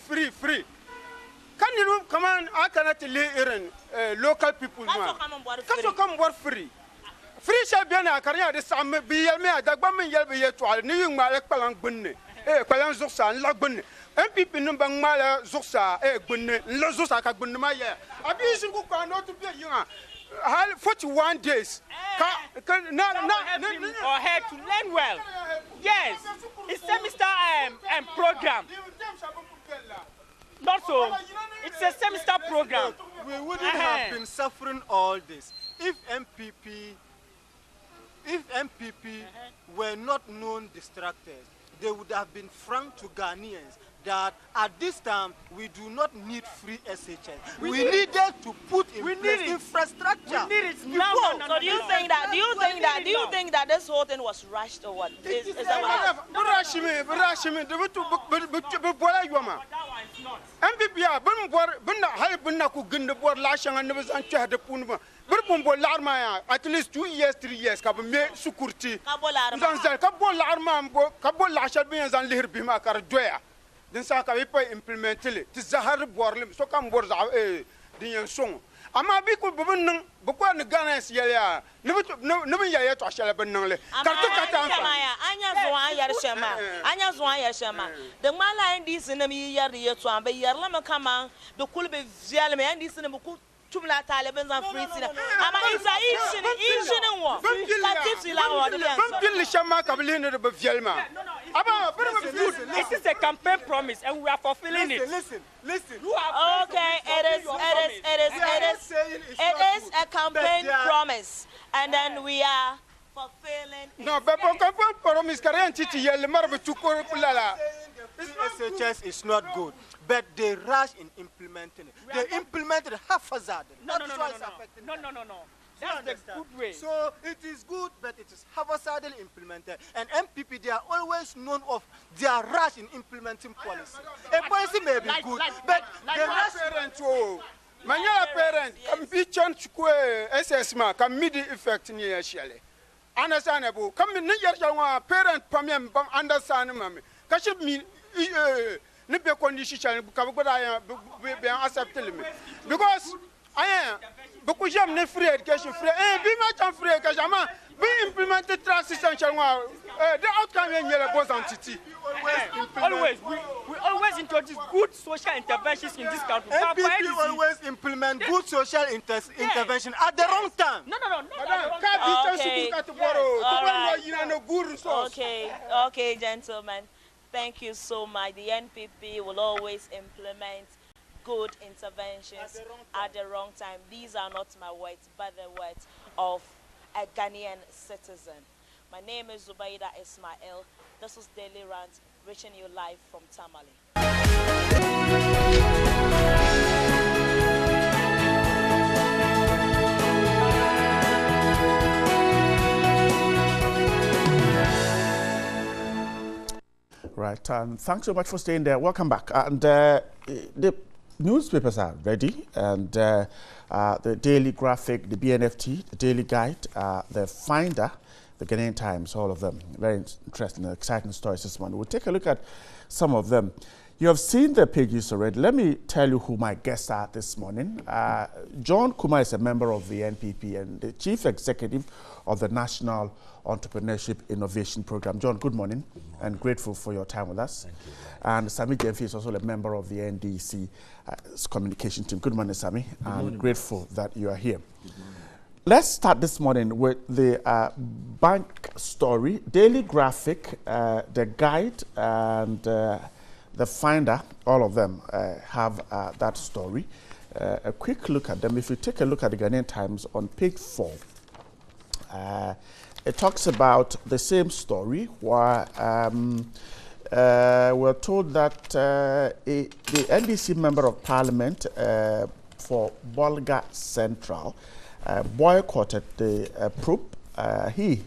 S23: Can you come on? I cannot live in local people. Come work free. Free shall be a career. The summer be a mere that woman yell be yet to all new Malak Palang Bunny, Palang Zosa, and Lagbunny. And people number Mala Zosa, Bunny, Lozosa Bunmaya. I be so good not to be young. 41 days.
S22: Or had to learn well. Yes, it's semester program. Not so. It's a semester program.
S21: We wouldn't have been suffering all this if MPP were not known distractors. They would have been frank to Ghanaians that at this time we do not need free SHS. We needed to put in place infrastructure.
S22: We need it.
S20: So do you think that this whole thing was rushed or what? Is that what happened?
S23: At least 2 years, 3 years. Then Saka implemented it. Zahar Borlim, so come boards the song. Ama Biku Bubun, Bukwan Ganas Yaya, never yet to Shalabanole.
S20: Anya Zwaya Shama. The Mala and this enemy year to Ambe Yarlama Kama, the Kulbe Zialame and this in a book. Tumla Talibans and free sinner. Ama is a Asian one.
S22: This is a campaign promise and we are fulfilling it.
S21: Listen.
S20: Okay, it is a campaign promise, and then we are fulfilling.
S23: No, but campaign promise guarantee
S21: SHS is not good, but they rush in implementing it. They implemented haphazardly.
S22: No. That's the good way.
S21: So it is good, but it is haphazardly implemented. And MPP, they are always known of their rush in implementing policy. A policy may be good, but the rush.
S23: My parent, come be chance SSMA, come midi effect near Shelley. Understandable. Come in your parent, Pamian, understand, mammy. Catch me. Nipe condition kabukora be accepted me because I am beaucoup j'aime ne free education free be much free education be implemented transition the outcome in your boss entity
S22: we always introduce good social interventions in this country.
S21: MPP always implement good social intervention at the wrong time.
S22: No.
S20: Okay, gentlemen. Thank you so much. The NPP will always implement good interventions at the wrong time. These are not my words, but the words of a Ghanaian citizen. My name is Zubaida Ismail. This is Daily Rant, reaching you live from Tamale.
S3: Right, thanks so much for staying there. Welcome back. And the newspapers are ready, and the Daily Graphic, the BNFT, the Daily Guide, the Finder, the Ghanaian Times, all of them. Very interesting and exciting stories this morning. We'll take a look at some of them. You have seen the pages already. Let me tell you who my guests are this morning. John Kuma is a member of the NPP and the Chief Executive of the National Entrepreneurship Innovation Program. John, good morning, and grateful for your time with us.
S6: Thank you.
S3: And Sami Jemfi is also a member of the NDC communication team. Good morning, Sami.
S6: Good morning.
S3: Grateful that you are here. Let's start this morning with the bank story. Daily Graphic, the Guide, and the Finder, all of them have that story. a quick look at them. If you take a look at the Ghanaian Times on page 4, it talks about the same story where we're told that the NDC member of parliament for Bolga Central boycotted the probe. He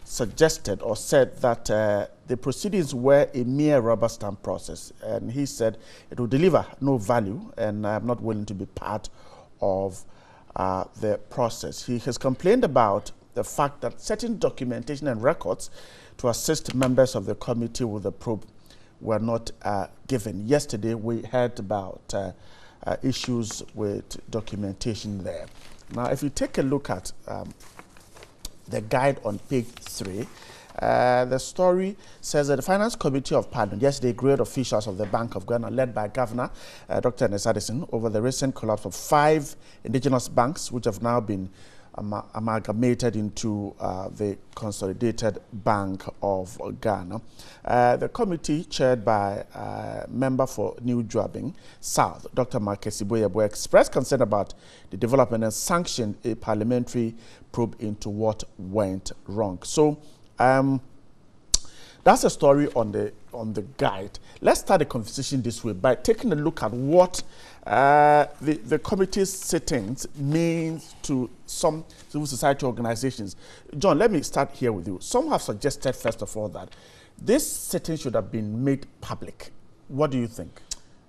S3: suggested or said that the proceedings were a mere rubber stamp process, and he said it will deliver no value, and I'm not willing to be part of the process. He has complained about the fact that certain documentation and records to assist members of the committee with the probe were not given. Yesterday, we heard about issues with documentation there. Now, if you take a look at the guide on page 3, the story says that the Finance Committee of Parliament yesterday grilled officials of the Bank of Ghana, led by Governor Dr. Ernest Addison, over the recent collapse of 5 indigenous banks, which have now been amalgamated into the Consolidated Bank of Ghana. The committee, chaired by member for New Juabing South, Dr. Marcus Iboyebo, expressed concern about the development and sanctioned a parliamentary probe into what went wrong. So that's a story on the guide. Let's start the conversation this way by taking a look at what the committee's sittings means to some civil society organizations. John, let me start here with you. Some have suggested, first of all, that this sitting should have been made public. What do you think?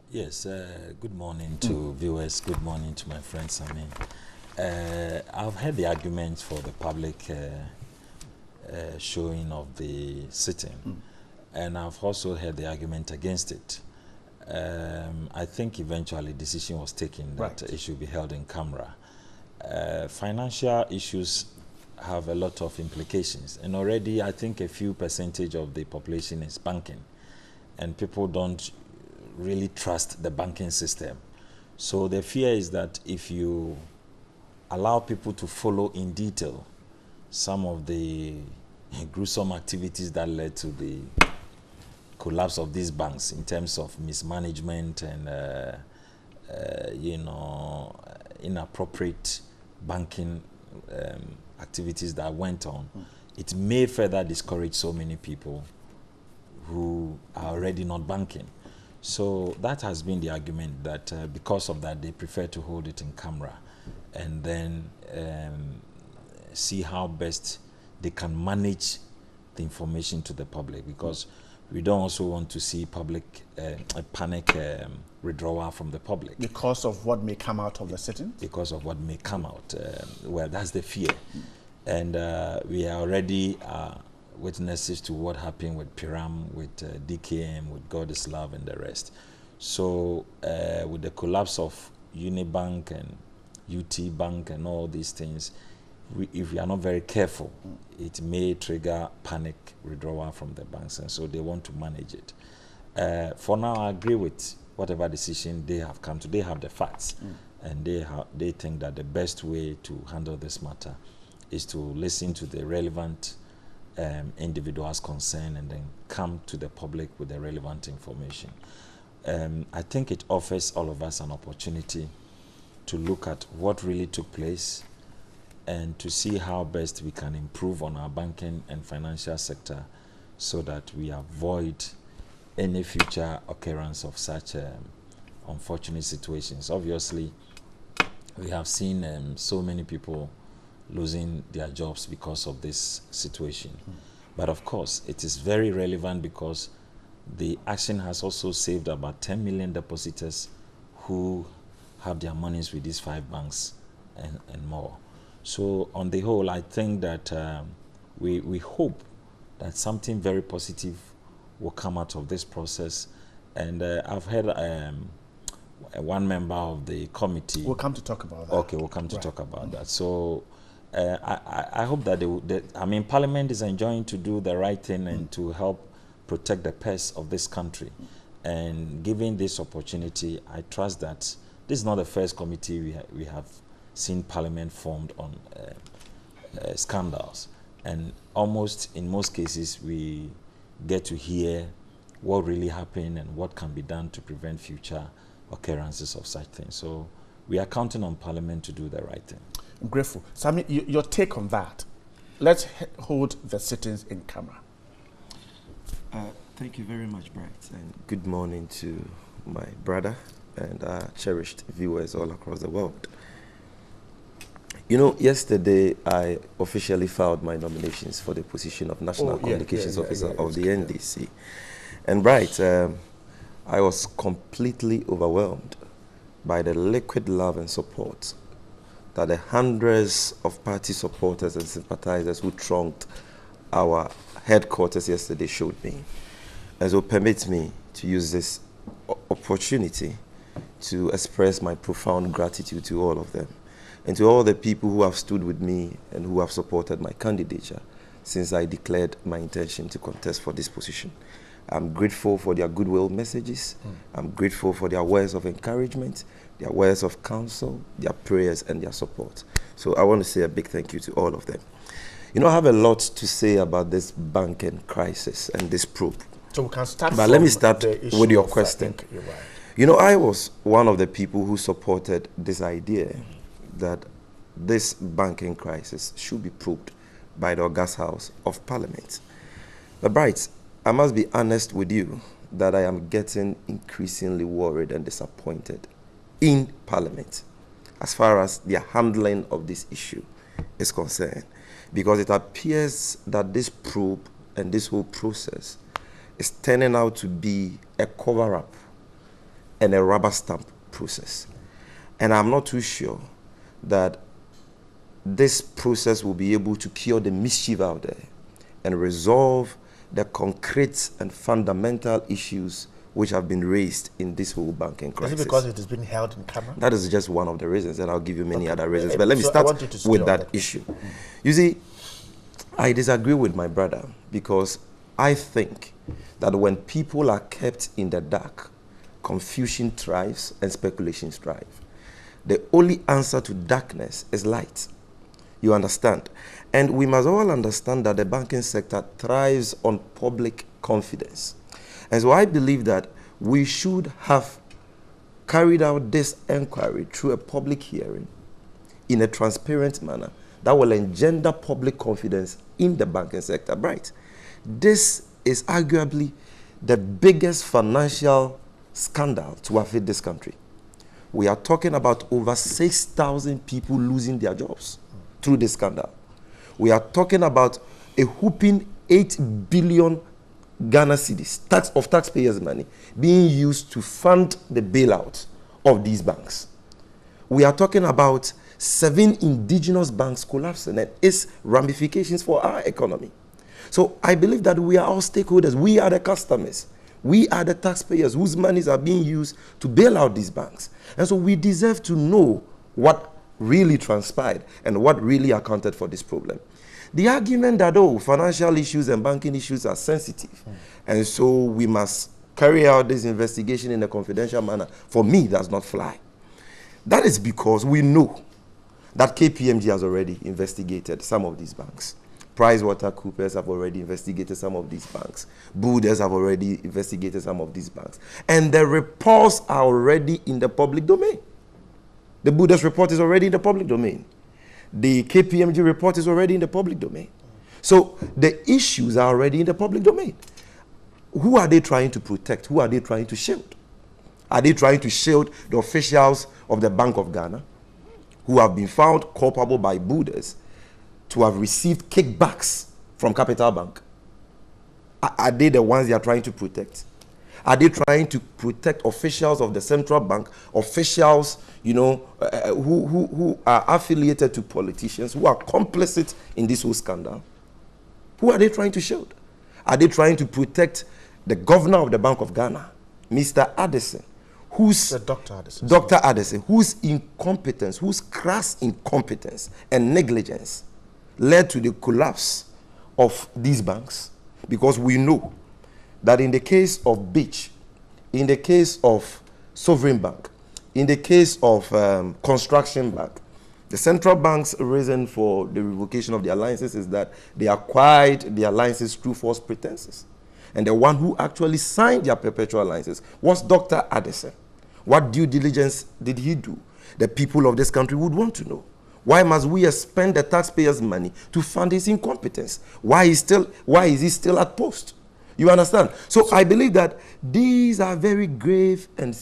S6: Yes, good morning to viewers. Good morning to my friends. I've heard the arguments for the public showing of the sitting, and I've also heard the argument against it. I think eventually decision was taken that it should be held in camera. Financial issues have a lot of implications, and already I think a few percentage of the population is banking, and people don't really trust the banking system. So the fear is that if you allow people to follow in detail some of the gruesome activities that led to the collapse of these banks in terms of mismanagement and inappropriate banking activities that went on, it may further discourage so many people who are already not banking. So that has been the argument, that because of that they prefer to hold it in camera and then see how best they can manage the information to the public, because we don't also want to see public a panic withdrawal from the public.
S3: Because of what may come out of the sitting? Because
S6: of what may come out. Well, that's the fear. And we are already witnesses to what happened with Piram, with DKM, with God is Love and the rest. So with the collapse of Unibank and UT Bank and all these things, if we are not very careful, it may trigger panic withdrawal from the banks, and so they want to manage it. For now, I agree with whatever decision they have come to. They have the facts, and they think that the best way to handle this matter is to listen to the relevant individuals concerned and then come to the public with the relevant information. I think it offers all of us an opportunity to look at what really took place and to see how best we can improve on our banking and financial sector so that we avoid any future occurrence of such unfortunate situations. Obviously, we have seen so many people losing their jobs because of this situation. But of course, it is very relevant because the action has also saved about 10 million depositors who have their monies with these 5 banks and more. So on the whole, I think that we hope that something very positive will come out of this process. And I've heard one member of the committee.
S3: We'll come to talk about that.
S6: Okay, we'll come to talk about that. So I hope that Parliament is enjoying to do the right thing and to help protect the purse of this country. And given this opportunity, I trust that this is not the first committee we have seen Parliament formed on scandals. And almost in most cases, we get to hear what really happened and what can be done to prevent future occurrences of such things. So we are counting on Parliament to do the right thing.
S3: I'm grateful. Sammy, your take on that. Let's hold the sittings in camera.
S5: Thank you very much, Bright, and good morning to my brother and cherished viewers all across the world. You know, yesterday I officially filed my nominations for the position of National Communications Officer of the NDC. And Bright, I was completely overwhelmed by the liquid love and support that the hundreds of party supporters and sympathizers who thronged our headquarters yesterday showed me. And so permit me to use this opportunity to express my profound gratitude to all of them and to all the people who have stood with me and who have supported my candidature since I declared my intention to contest for this position. I'm grateful for their goodwill messages. I'm grateful for their words of encouragement, their words of counsel, their prayers, and their support. So I want to say a big thank you to all of them. You know, I have a lot to say about this banking crisis and this probe.
S3: So we can start.
S5: But let me start with your question.
S3: Right.
S5: You know, I was one of the people who supported this idea that this banking crisis should be probed by the August House of Parliament. But Bright, I must be honest with you that I am getting increasingly worried and disappointed in Parliament as far as their handling of this issue is concerned, because it appears that this probe and this whole process is turning out to be a cover-up and a rubber stamp process. And I'm not too sure that this process will be able to cure the mischief out there and resolve the concrete and fundamental issues which have been raised in this whole banking crisis.
S3: Is it because it has been held in camera?
S5: That is just one of the reasons, and I'll give you many other reasons. But let me start with that issue. You see, I disagree with my brother because I think that when people are kept in the dark, confusion thrives and speculation thrive. The only answer to darkness is light. You understand? And we must all understand that the banking sector thrives on public confidence. And so I believe that we should have carried out this inquiry through a public hearing in a transparent manner that will engender public confidence in the banking sector. Right? This is arguably the biggest financial scandal to have hit this country. We are talking about over 6,000 people losing their jobs through this scandal. We are talking about a whooping 8 billion Ghana cedis, of taxpayers' money, being used to fund the bailout of these banks. We are talking about 7 indigenous banks collapsing and its ramifications for our economy. So I believe that we are all stakeholders. We are the customers. We are the taxpayers whose monies are being used to bail out these banks. And so we deserve to know what really transpired and what really accounted for this problem. The argument that, oh, financial issues and banking issues are sensitive, and so we must carry out this investigation in a confidential manner, for me, does not fly. That is because we know that KPMG has already investigated some of these banks. PricewaterhouseCoopers have already investigated some of these banks. Builders have already investigated some of these banks. And the reports are already in the public domain. The Builders report is already in the public domain. The KPMG report is already in the public domain. So the issues are already in the public domain. Who are they trying to protect? Who are they trying to shield? Are they trying to shield the officials of the Bank of Ghana who have been found culpable by Builders to have received kickbacks from Capital Bank? Are they the ones they are trying to protect? Are they trying to protect officials of the central bank, officials, you know, who are affiliated to politicians, who are complicit in this whole scandal? Who are they trying to shield? Are they trying to protect the governor of the Bank of Ghana, Mr. Addison, Dr. Addison, whose incompetence, whose crass incompetence and negligence led to the collapse of these banks? Because we know that in the case of Beach, in the case of Sovereign Bank, in the case of Construction Bank, the central bank's reason for the revocation of their licenses is that they acquired their licenses through false pretenses. And the one who actually signed their perpetual licenses was Dr. Addison. What due diligence did he do? the people of this country would want to know. Why must we spend the taxpayers' money to fund his incompetence? Why is he still at post? You understand? So I believe that these are very grave and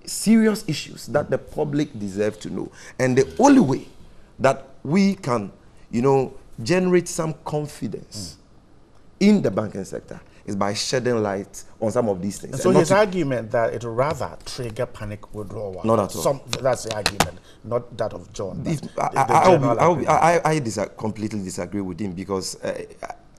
S5: serious issues that the public deserve to know. And the only way that we can, generate some confidence in the banking sector is by shedding light on some of these things.
S3: And so his argument that it will rather trigger panic withdrawal.
S5: Not at all.
S3: That's the argument, not that of John.
S5: I completely disagree with him, because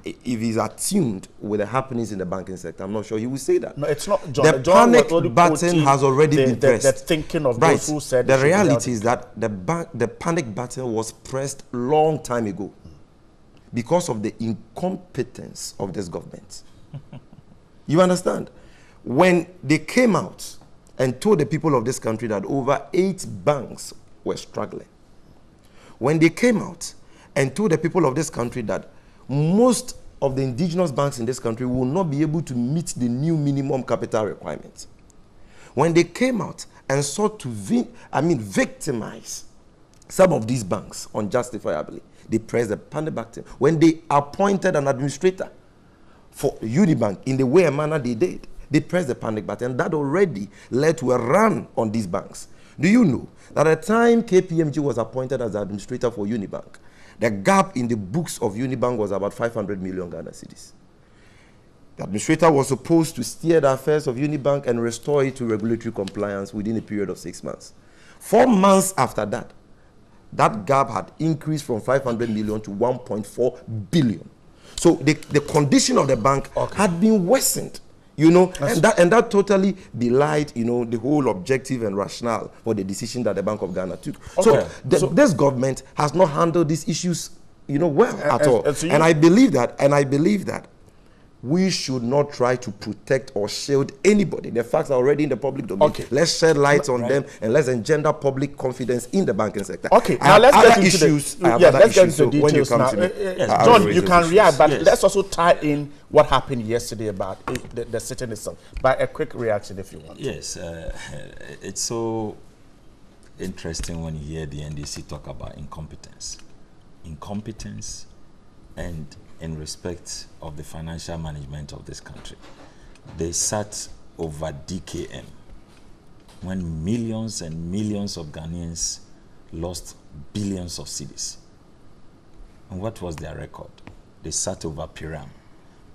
S5: if he's attuned with the happenings in the banking sector, I'm not sure he will say that.
S3: No, it's not John.
S5: The panic button has already been pressed.
S3: The thinking of those who said
S5: the reality is that the panic button was pressed long time ago because of the incompetence of this government. You understand? When they came out and told the people of this country that over 8 banks were struggling, when they came out and told the people of this country that most of the indigenous banks in this country will not be able to meet the new minimum capital requirements, when they came out and sought to victimize some of these banks unjustifiably, they pressed the panic button. When they appointed an administrator for Unibank in the way and manner they did, they pressed the panic button. That already led to a run on these banks. Do you know that at the time KPMG was appointed as the administrator for Unibank, the gap in the books of Unibank was about 500 million Ghana cedis. The administrator was supposed to steer the affairs of Unibank and restore it to regulatory compliance within a period of 6 months. 4 months after that, that gap had increased from 500 million to 1.4 billion. So the condition of the bank had been worsened, and that totally belied, the whole objective and rationale for the decision that the Bank of Ghana took. So this government has not handled these issues, well at all. And I believe that we should not try to protect or shield anybody. The facts are already in the public domain. Let's shed light on them and let's engender public confidence in the banking sector.
S3: Now let's get into the details now. John, you can react, but let's also tie in what happened yesterday about the sitting itself by a quick reaction if you want.
S6: Yes, it's so interesting when you hear the NDC talk about incompetence. Incompetence and in respect of the financial management of this country. They sat over DKM when millions and millions of Ghanaians lost billions of cedis. And what was their record? They sat over Piram.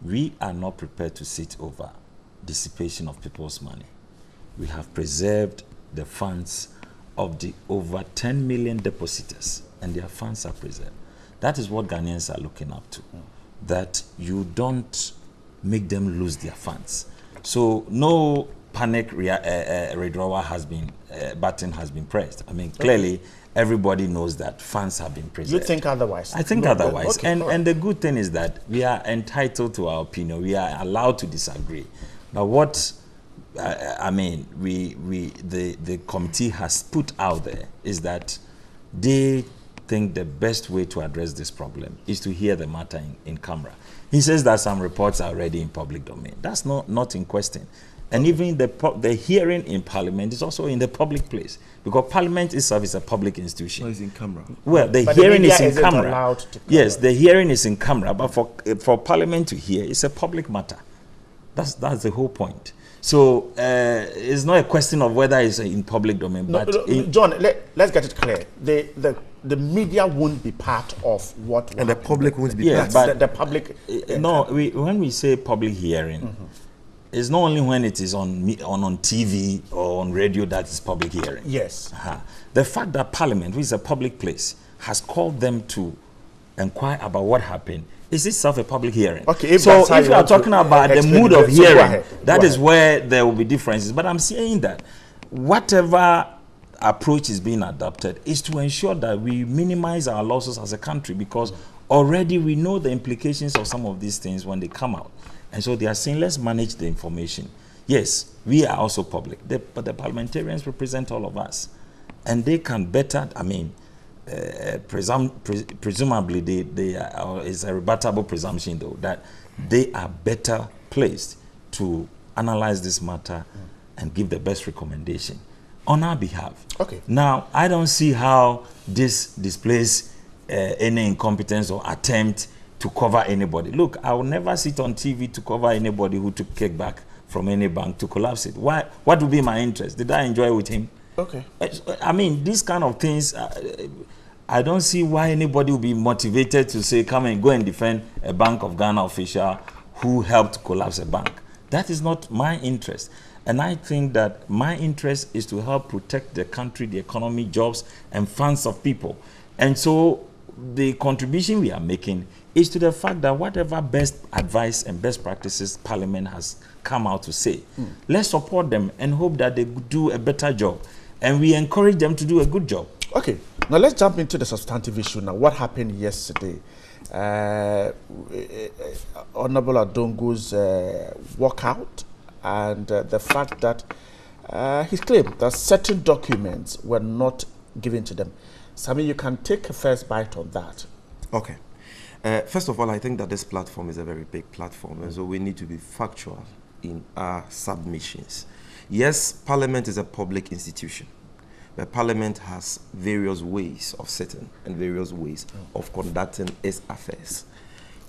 S6: We are not prepared to sit over dissipation of people's money. We have preserved the funds of the over 10 million depositors, and their funds are preserved. That is what Ghanaians are looking up to, that you don't make them lose their funds. So no panic withdrawal button has been pressed. I mean, clearly, everybody knows that funds have been preserved.
S3: You think otherwise?
S6: I think otherwise. And the good thing is that we are entitled to our opinion. We are allowed to disagree. But what the committee has put out there is that they think the best way to address this problem is to hear the matter in camera. He says that some reports are already in public domain. That's not in question. And even the hearing in Parliament is also in the public place, because Parliament itself is a public institution.
S5: No, it's in camera.
S6: Well, the hearing is in camera. Yes, the hearing is in camera, but for Parliament to hear, it's a public matter. That's the whole point. So it's not a question of whether it's in public domain.
S3: John, let's get it clear. The media won't be part of what.
S5: And the public won't be part.
S3: But the public.
S6: When we say public hearing, it's not only when it is on TV or on radio that is public hearing.
S3: Yes.
S6: The fact that Parliament, which is a public place, has called them to inquire about what happened is itself a public hearing. So if you are talking about the mood of hearing, that is where there will be differences. But I'm saying that whatever approach is being adopted is to ensure that we minimize our losses as a country, because already we know the implications of some of these things when they come out. And so they are saying, let's manage the information. Yes, we are also public, but the parliamentarians represent all of us. And they can better, presumably it's a rebuttable presumption though, that they are better placed to analyze this matter and give the best recommendation on our behalf.
S3: Okay.
S6: Now, I don't see how this displays any incompetence or attempt to cover anybody. Look, I will never sit on TV to cover anybody who took kickback from any bank to collapse it. Why? What would be my interest? Did I enjoy with him?
S3: Okay.
S6: I mean, these kind of things, I don't see why anybody will be motivated to say, come and go and defend a Bank of Ghana official who helped collapse a bank. That is not my interest. And I think that my interest is to help protect the country, the economy, jobs, and funds of people. And so the contribution we are making is to the fact that whatever best advice and best practices Parliament has come out to say, let's support them and hope that they do a better job. And we encourage them to do a good job.
S3: Okay, now let's jump into the substantive issue now. What happened yesterday? Honorable Adongo's walkout and the fact that he's claimed that certain documents were not given to them. Sami, you can take a first bite on that.
S5: Okay. First of all, I think that this platform is a very big platform, and so we need to be factual in our submissions. Yes, Parliament is a public institution, but Parliament has various ways of sitting and various ways of conducting its affairs.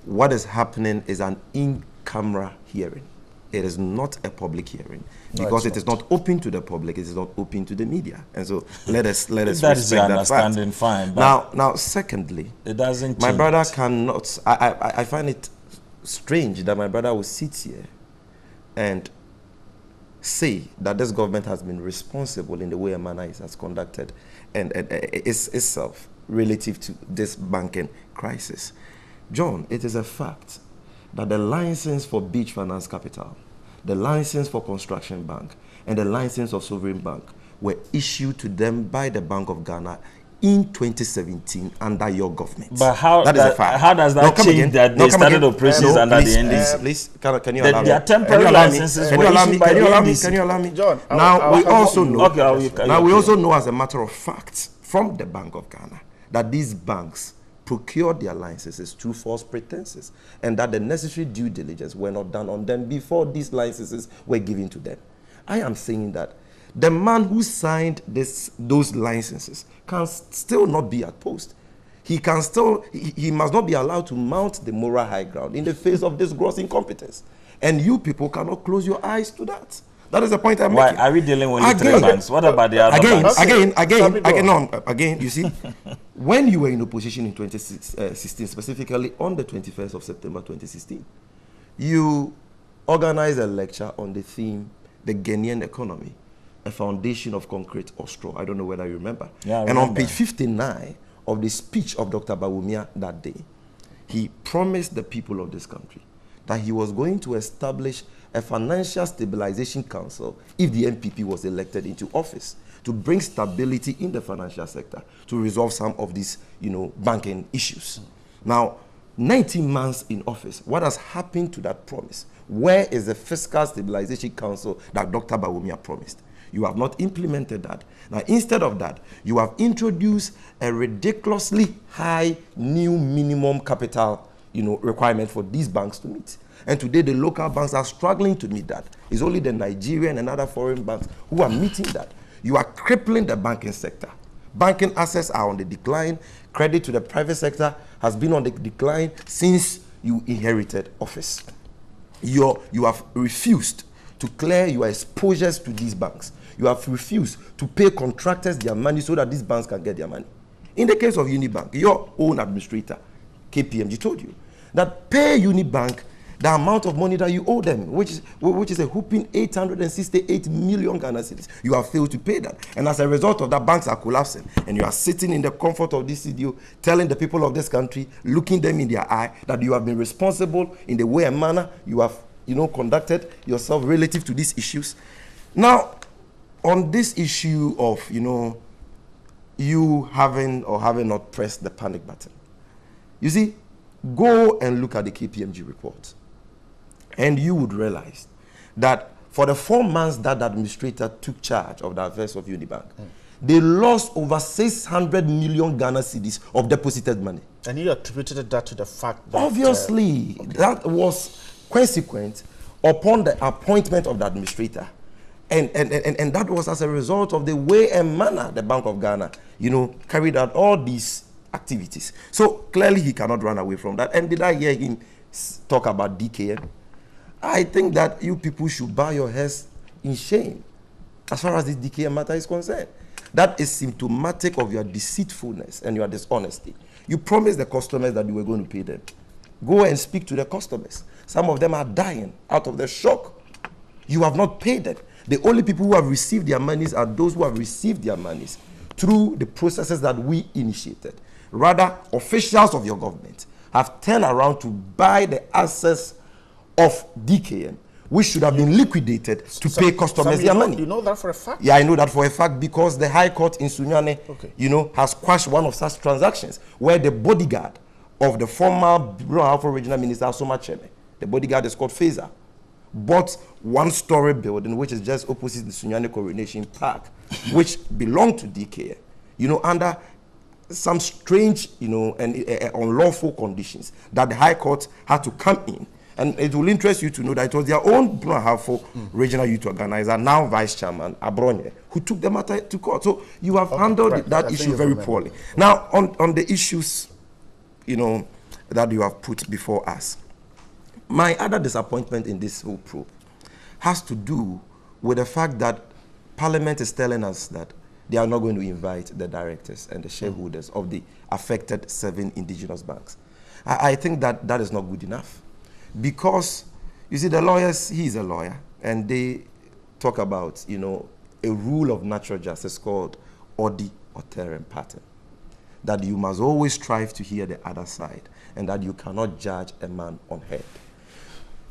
S5: What is happening is an in-camera hearing. It is not a public hearing because it is not open to the public. It is not open to the media, and so let us
S6: that
S5: respect
S6: is your understanding, fine.
S5: Now, secondly,
S6: it doesn't.
S5: My brother cannot. I find it strange that my brother will sit here and say that this government has been responsible in the way a manner it has conducted and itself relative to this banking crisis. John, it is a fact that the license for Beach Finance Capital, the license for Construction Bank, and the license of Sovereign Bank were issued to them by the Bank of Ghana in 2017 under your government.
S6: But how
S5: that is a fact.
S6: How does that change that they started operations under the NDC?
S5: Please, can you allow me?
S6: Their temporary licenses were issued by the NDC.
S5: Can you allow me?
S3: John,
S5: now we also know.
S6: We
S5: also know, as a matter of fact, from the Bank of Ghana, that these banks procured their licenses through false pretenses, and that the necessary due diligence were not done on them before these licenses were given to them. I am saying that the man who signed those licenses can still not be at post. He must not be allowed to mount the moral high ground in the face of this gross incompetence. And you people cannot close your eyes to that. That is the point I'm making.
S6: Why are we dealing with three banks? What about the other banks?
S5: Again, you see, when you were in opposition in 2016, specifically on the 21st of September 2016, you organized a lecture on the theme, the Ghanaian economy, a foundation of concrete or straw. I don't know whether you remember.
S6: Yeah,
S5: and on page 59 of the speech of Dr. Bawumia that day, he promised the people of this country that he was going to establish a financial stabilization council if the MPP was elected into office to bring stability in the financial sector to resolve some of these, banking issues. Now, 19 months in office, what has happened to that promise? Where is the fiscal stabilization council that Dr. Bawumia promised? You have not implemented that. Now, instead of that, you have introduced a ridiculously high new minimum capital, requirement for these banks to meet. And today, the local banks are struggling to meet that. It's only the Nigerian and other foreign banks who are meeting that. You are crippling the banking sector. Banking assets are on the decline. Credit to the private sector has been on the decline since you inherited office. You have refused to clear your exposures to these banks. You have refused to pay contractors their money so that these banks can get their money. In the case of Unibank, your own administrator, KPMG, told you that pay Unibank the amount of money that you owe them, which is a whooping 868 million Ghana cedis. You have failed to pay that. And as a result of that, banks are collapsing. And you are sitting in the comfort of this studio, telling the people of this country, looking them in their eye, that you have been responsible in the way and manner you have, conducted yourself relative to these issues. Now, on this issue of, you having not pressed the panic button, you see, go and look at the KPMG report. And you would realize that for the 4 months that administrator took charge of the affairs of Unibank, they lost over 600 million Ghana cedis of deposited money.
S3: And you attributed that to the fact that...
S5: Obviously, that was consequent upon the appointment of the administrator And that was as a result of the way and manner the Bank of Ghana, carried out all these activities. So clearly he cannot run away from that. And did I hear him talk about DKM? I think that you people should bow your heads in shame as far as this DKM matter is concerned. That is symptomatic of your deceitfulness and your dishonesty. You promised the customers that you were going to pay them. Go and speak to the customers. Some of them are dying out of the shock. You have not paid them. The only people who have received their monies are those who have received their monies through the processes that we initiated. Rather, officials of your government have turned around to buy the assets of DKM, which should have been liquidated to pay customers their money.
S3: You know that for a fact?
S5: Yeah, I know that for a fact because the High Court in Sunyane, has quashed one of such transactions where the bodyguard of the former Afro regional minister, Asoma Cheme, the bodyguard is called Feza, bought one-story building which is just opposite the Sunyane Coronation Park, which belonged to DKM, under some strange, and unlawful conditions that the High Court had to come in. And it will interest you to know that it was their own regional youth organizer, now vice chairman, Abronye, who took the matter to court. So you have handled that issue very poorly. Now, on the issues, that you have put before us, my other disappointment in this whole probe has to do with the fact that Parliament is telling us that they are not going to invite the directors and the shareholders of the affected 7 indigenous banks. I think that is not good enough. Because, you see, the lawyers, he is a lawyer, and they talk about, a rule of natural justice called odi oterem pattern, that you must always strive to hear the other side, and that you cannot judge a man unheard.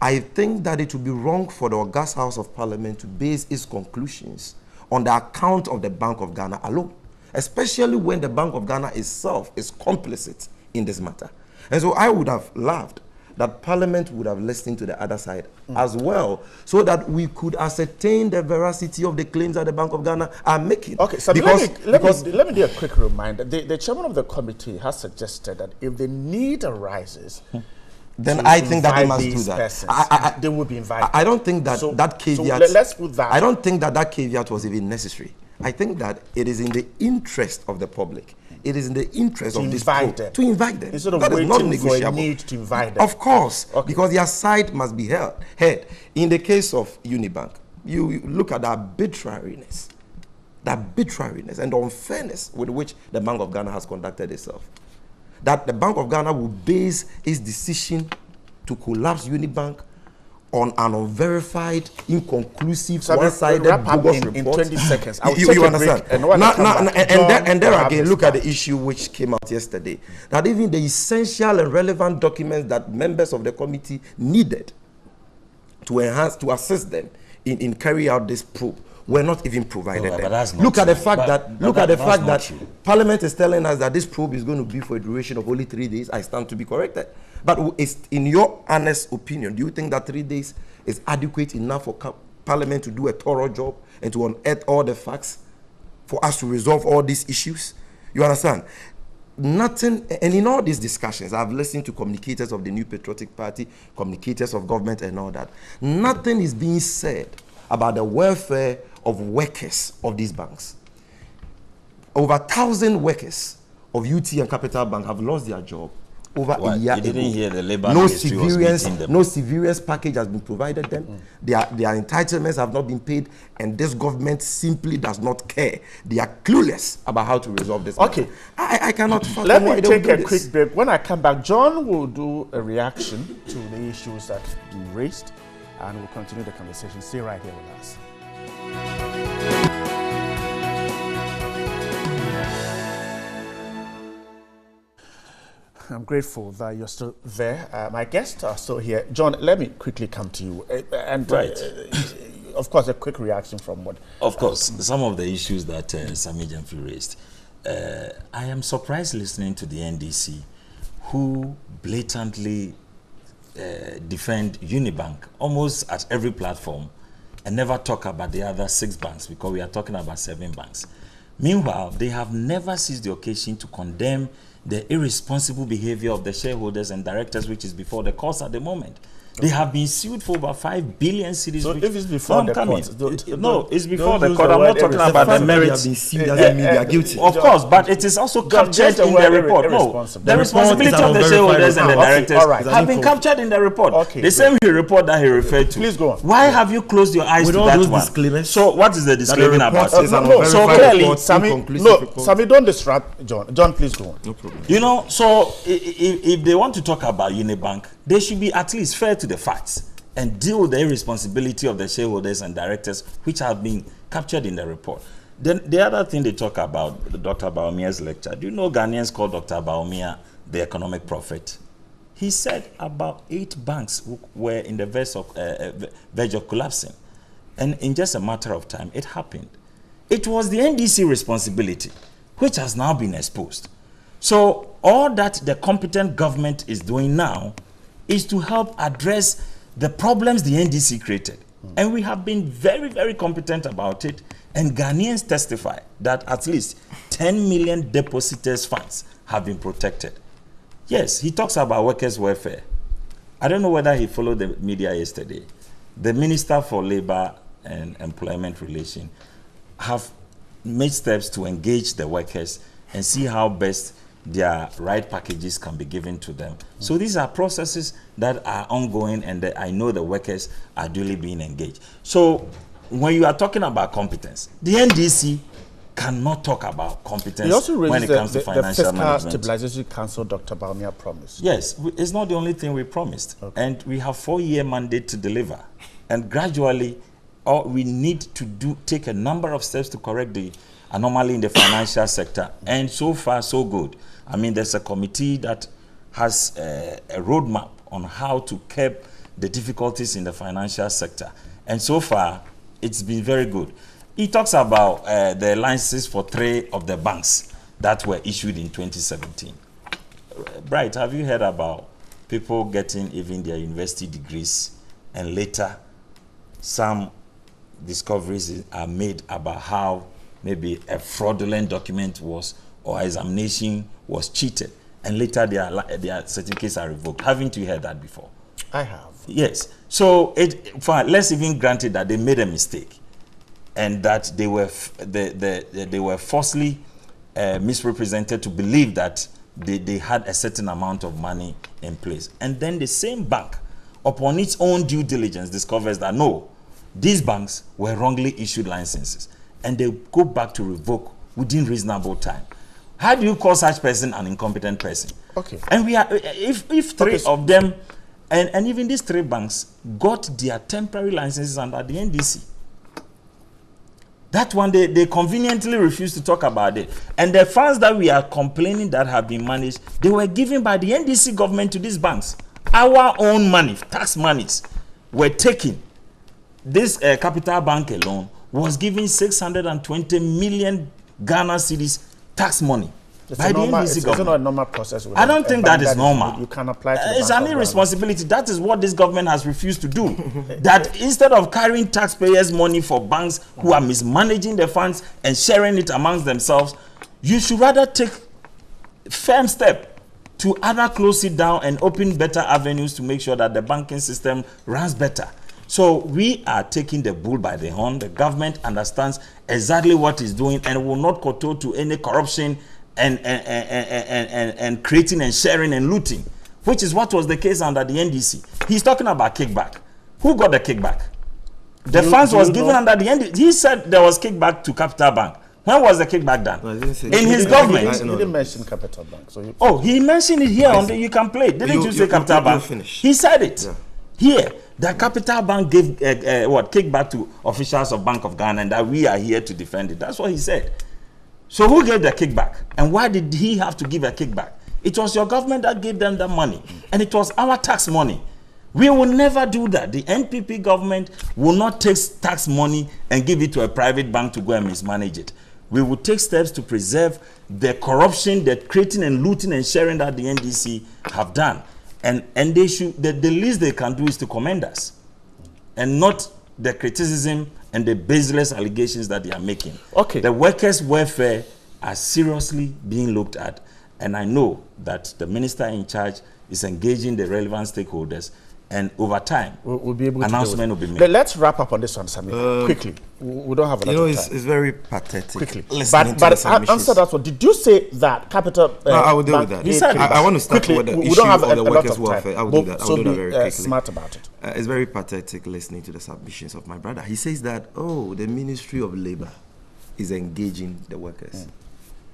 S5: I think that it would be wrong for the August House of Parliament to base its conclusions on the account of the Bank of Ghana alone, especially when the Bank of Ghana itself is complicit in this matter. And so I would have loved that Parliament would have listened to the other side as well, so that we could ascertain the veracity of the claims that the Bank of Ghana are making.
S3: Okay, so let me do a quick reminder. The chairman of the committee has suggested that if the need arises,
S5: then I think that they must do that.
S3: They will be invited.
S5: I don't think that that caveat.
S3: So let's put that.
S5: I don't think that caveat was even necessary. I think that it is in the interest of the public. It is in the interest of this group to invite them.
S3: Instead of waiting for a need to invite them.
S5: Of course, because their side must be heard. In the case of Unibank, you look at the arbitrariness and the unfairness with which the Bank of Ghana has conducted itself. That the Bank of Ghana will base its decision to collapse Unibank on an unverified, inconclusive, one-sided bogus report.
S3: In 20 seconds.
S5: You understand? And there again, look at the issue which came out yesterday. That even the essential and relevant documents that members of the committee needed to assist them in carrying out this probe were not even provided. Look at the fact that Parliament is telling us that this probe is going to be for a duration of only 3 days. I stand to be corrected. But in your honest opinion, do you think that 3 days is adequate enough for Parliament to do a thorough job and to unearth all the facts for us to resolve all these issues? You understand? Nothing, and in all these discussions, I've listened to communicators of the New Patriotic Party, communicators of government and all that. Nothing is being said about the welfare of workers of these banks. Over 1,000 workers of UT and Capital Bank have lost their job over a year ago.
S6: Didn't hear the labor ministry was meeting them.
S5: No severance package has been provided them. Their entitlements have not been paid, and this government simply does not care. They are clueless about how to resolve this matter.
S3: Okay,
S5: I cannot.
S3: Let me take a quick break. When I come back, John will do a reaction to the issues that you raised, and we'll continue the conversation. Stay right here with us. I'm grateful that you're still there. My guests are still here. John, let me quickly come to you. Of course, a quick reaction from what...
S6: Of course, some of the issues that Sami Jamfi raised. I am surprised listening to the NDC, who blatantly defend Unibank almost at every platform and never talk about the other 6 banks, because we are talking about 7 banks. Meanwhile, they have never seized the occasion to condemn the irresponsible behavior of the shareholders and directors, which is before the courts at the moment. They have been sued for over 5 billion cedis.
S3: So if it's before the court,
S6: no, it's before the court. I'm not talking about the merits. Of course, but it is also captured in the report. No, the responsibility of the shareholders and the directors have been captured in the report. The same report that he referred to.
S3: Please go on.
S6: Why have you closed your eyes to that one? So what is the disclaiming about it?
S3: So clearly, Sammy, don't disrupt John. John, please go on.
S6: No problem. You know, so if they want to talk about Unibank, they should be at least fair to the facts and deal with the irresponsibility of the shareholders and directors, which have been captured in the report. Then the other thing they talk about, Dr. Baumia's lecture. Do you know Ghanaians call Dr. Baumia the economic prophet? He said about 8 banks were in the verge of collapsing. And in just a matter of time, it happened. It was the NDC responsibility, which has now been exposed. So all that the competent government is doing now is to help address the problems the NDC created. And we have been very, very competent about it. And Ghanaians testify that at least 10 million depositors' funds have been protected. Yes, he talks about workers' welfare. I don't know whether he followed the media yesterday. The Minister for Labor and Employment Relations have made steps to engage the workers and see how best their right packages can be given to them. So these are processes that are ongoing, and that I know the workers are duly being engaged. So when you are talking about competence, the NDC cannot talk about competence when it comes to financial management.
S3: The Fiscal Stabilization Council, Dr. Baumia promised.
S6: Yes, it's not the only thing we promised. Okay. And we have 4-year mandate to deliver. And gradually, we need to take a number of steps to correct the anomaly in the financial sector. And so far, so good. I mean, there's a committee that has a roadmap on how to curb the difficulties in the financial sector. And so far, it's been very good. He talks about the licenses for 3 of the banks that were issued in 2017. Bright, have you heard about people getting even their university degrees, and later some discoveries are made about how maybe a fraudulent document was, or examination was cheated, and later their certificates are revoked? Haven't you heard that before?
S3: I have.
S6: Yes. So let's even grant it that they made a mistake, and that they were falsely misrepresented to believe that they had a certain amount of money in place. And then the same bank, upon its own due diligence, discovers that no, these banks were wrongly issued licenses, and they go back to revoke within reasonable time. How do you call such person an incompetent person?
S3: Okay.
S6: And we are, if 3 of them, and even these 3 banks got their temporary licenses under the NDC. That one, they conveniently refuse to talk about it. And the funds that we are complaining that have been managed, they were given by the NDC government to these banks. Our own money, tax monies, were taken. This Capital Bank alone was giving 620 million Ghana cedis tax money by the NDC government. It's not a
S3: normal process.
S6: I don't think that is normal.
S3: You can apply to
S6: it's an irresponsibility. That is what this government has refused to do. That instead of carrying taxpayers' money for banks who are mismanaging the funds and sharing it amongst themselves, you should rather take firm step to either close it down and open better avenues to make sure that the banking system runs better. So we are taking the bull by the horn. The government understands exactly what it's doing and will not kowtow to any corruption and creating and sharing and looting, which is what was the case under the NDC. He's talking about kickback. Who got the kickback? The funds was given under the NDC. He said there was kickback to Capital Bank. When was the kickback done? No, in his government.
S3: He didn't mention Capital Bank.
S6: So he mentioned it here. You can play it. Didn't you say Capital Bank? He said it. Yeah. Here, the Capital Bank gave kickback to officials of Bank of Ghana, and that we are here to defend it. That's what he said. So who gave the kickback? And why did he have to give a kickback? It was your government that gave them the money. And it was our tax money. We will never do that. The NPP government will not take tax money and give it to a private bank to go and mismanage it. We will take steps to preserve the corruption, the creating and looting and sharing that the NDC have done. And they should, the least they can do is to commend us, and not the criticism and the baseless allegations that they are making.
S3: Okay.
S6: The workers' welfare are seriously being looked at, and I know that the minister in charge is engaging the relevant stakeholders, And over time,
S3: we'll be able
S6: announcement will be made.
S3: Let's wrap up on this one, Sammy. Quickly. We don't have a lot of time.
S5: It's very pathetic.
S3: Quickly. But answer that one. Did you say that capital...
S5: I will deal with that.
S3: He said
S5: I want to start
S3: quickly,
S5: with the
S3: we
S5: issue
S3: don't have
S5: of the workers'
S3: welfare.
S5: welfare. I will do that. I will do that very quickly.
S3: Smart about it.
S5: It's very pathetic listening to the submissions of my brother. He says that, oh, the Ministry of Labour is engaging the workers.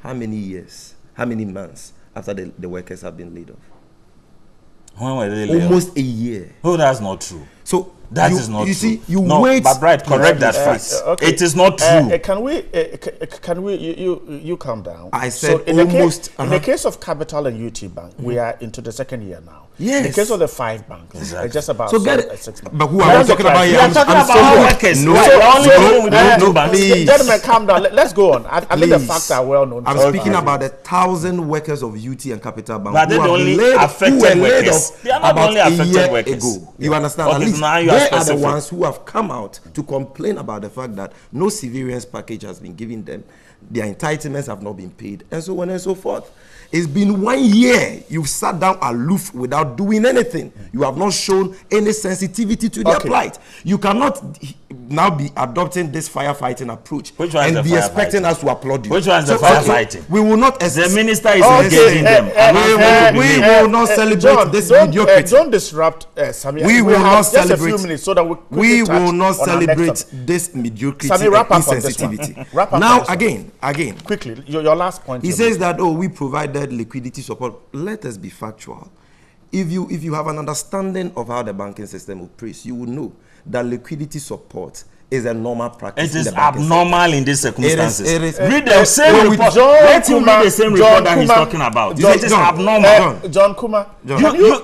S5: How many years, how many months after the workers have been laid off?
S6: When were they laid off?
S5: Almost a year.
S6: Oh, that's not true.
S5: So
S6: that is not true.
S5: You see, you
S6: no,
S5: wait.
S6: But Bright, correct that fact.
S3: Okay.
S6: It is not true.
S3: Can we? You calm down.
S5: I said
S3: so
S5: almost.
S3: In the case of Capital and UT Bank, we are into the second year now.
S5: Yes.
S3: In the case of the 5 banks,
S6: exactly.
S3: Just about
S5: so
S3: 6 months.
S5: But who are we talking about here?
S6: We are talking about workers.
S5: No,
S3: Gentlemen, calm down. Let's go on. I think the facts are well known.
S5: I'm speaking about the 1,000 workers of UT and Capital Bank
S6: but
S5: who
S6: are only affected workers. They are not only affected workers.
S5: Ago. You understand?
S6: Okay,
S5: At least
S6: now you
S5: they
S6: are
S5: are the ones who have come out to complain about the fact that no severance package has been given them, their entitlements have not been paid, and so on and so forth. It's been 1 year. You've sat down aloof without doing anything. You have not shown any sensitivity to their plight. You cannot now be adopting this firefighting approach and be expecting us to applaud you.
S6: Which one is the firefighting?
S5: We will not.
S6: The minister is engaging them.
S5: We will not celebrate this mediocrity.
S3: Don't disrupt Samir.
S5: We will not celebrate.
S3: Just a few minutes so that
S5: we will not celebrate this mediocrity and insensitivity. Now, again,
S3: quickly, your last point.
S5: He says that we provided liquidity support. Let us be factual. If you have an understanding of how the banking system operates, you will know that liquidity support is a normal practice.
S6: It is abnormal in these circumstances. Read
S5: the
S6: same report. Let him read the same report that he's talking about. It is abnormal.
S3: John Kuma,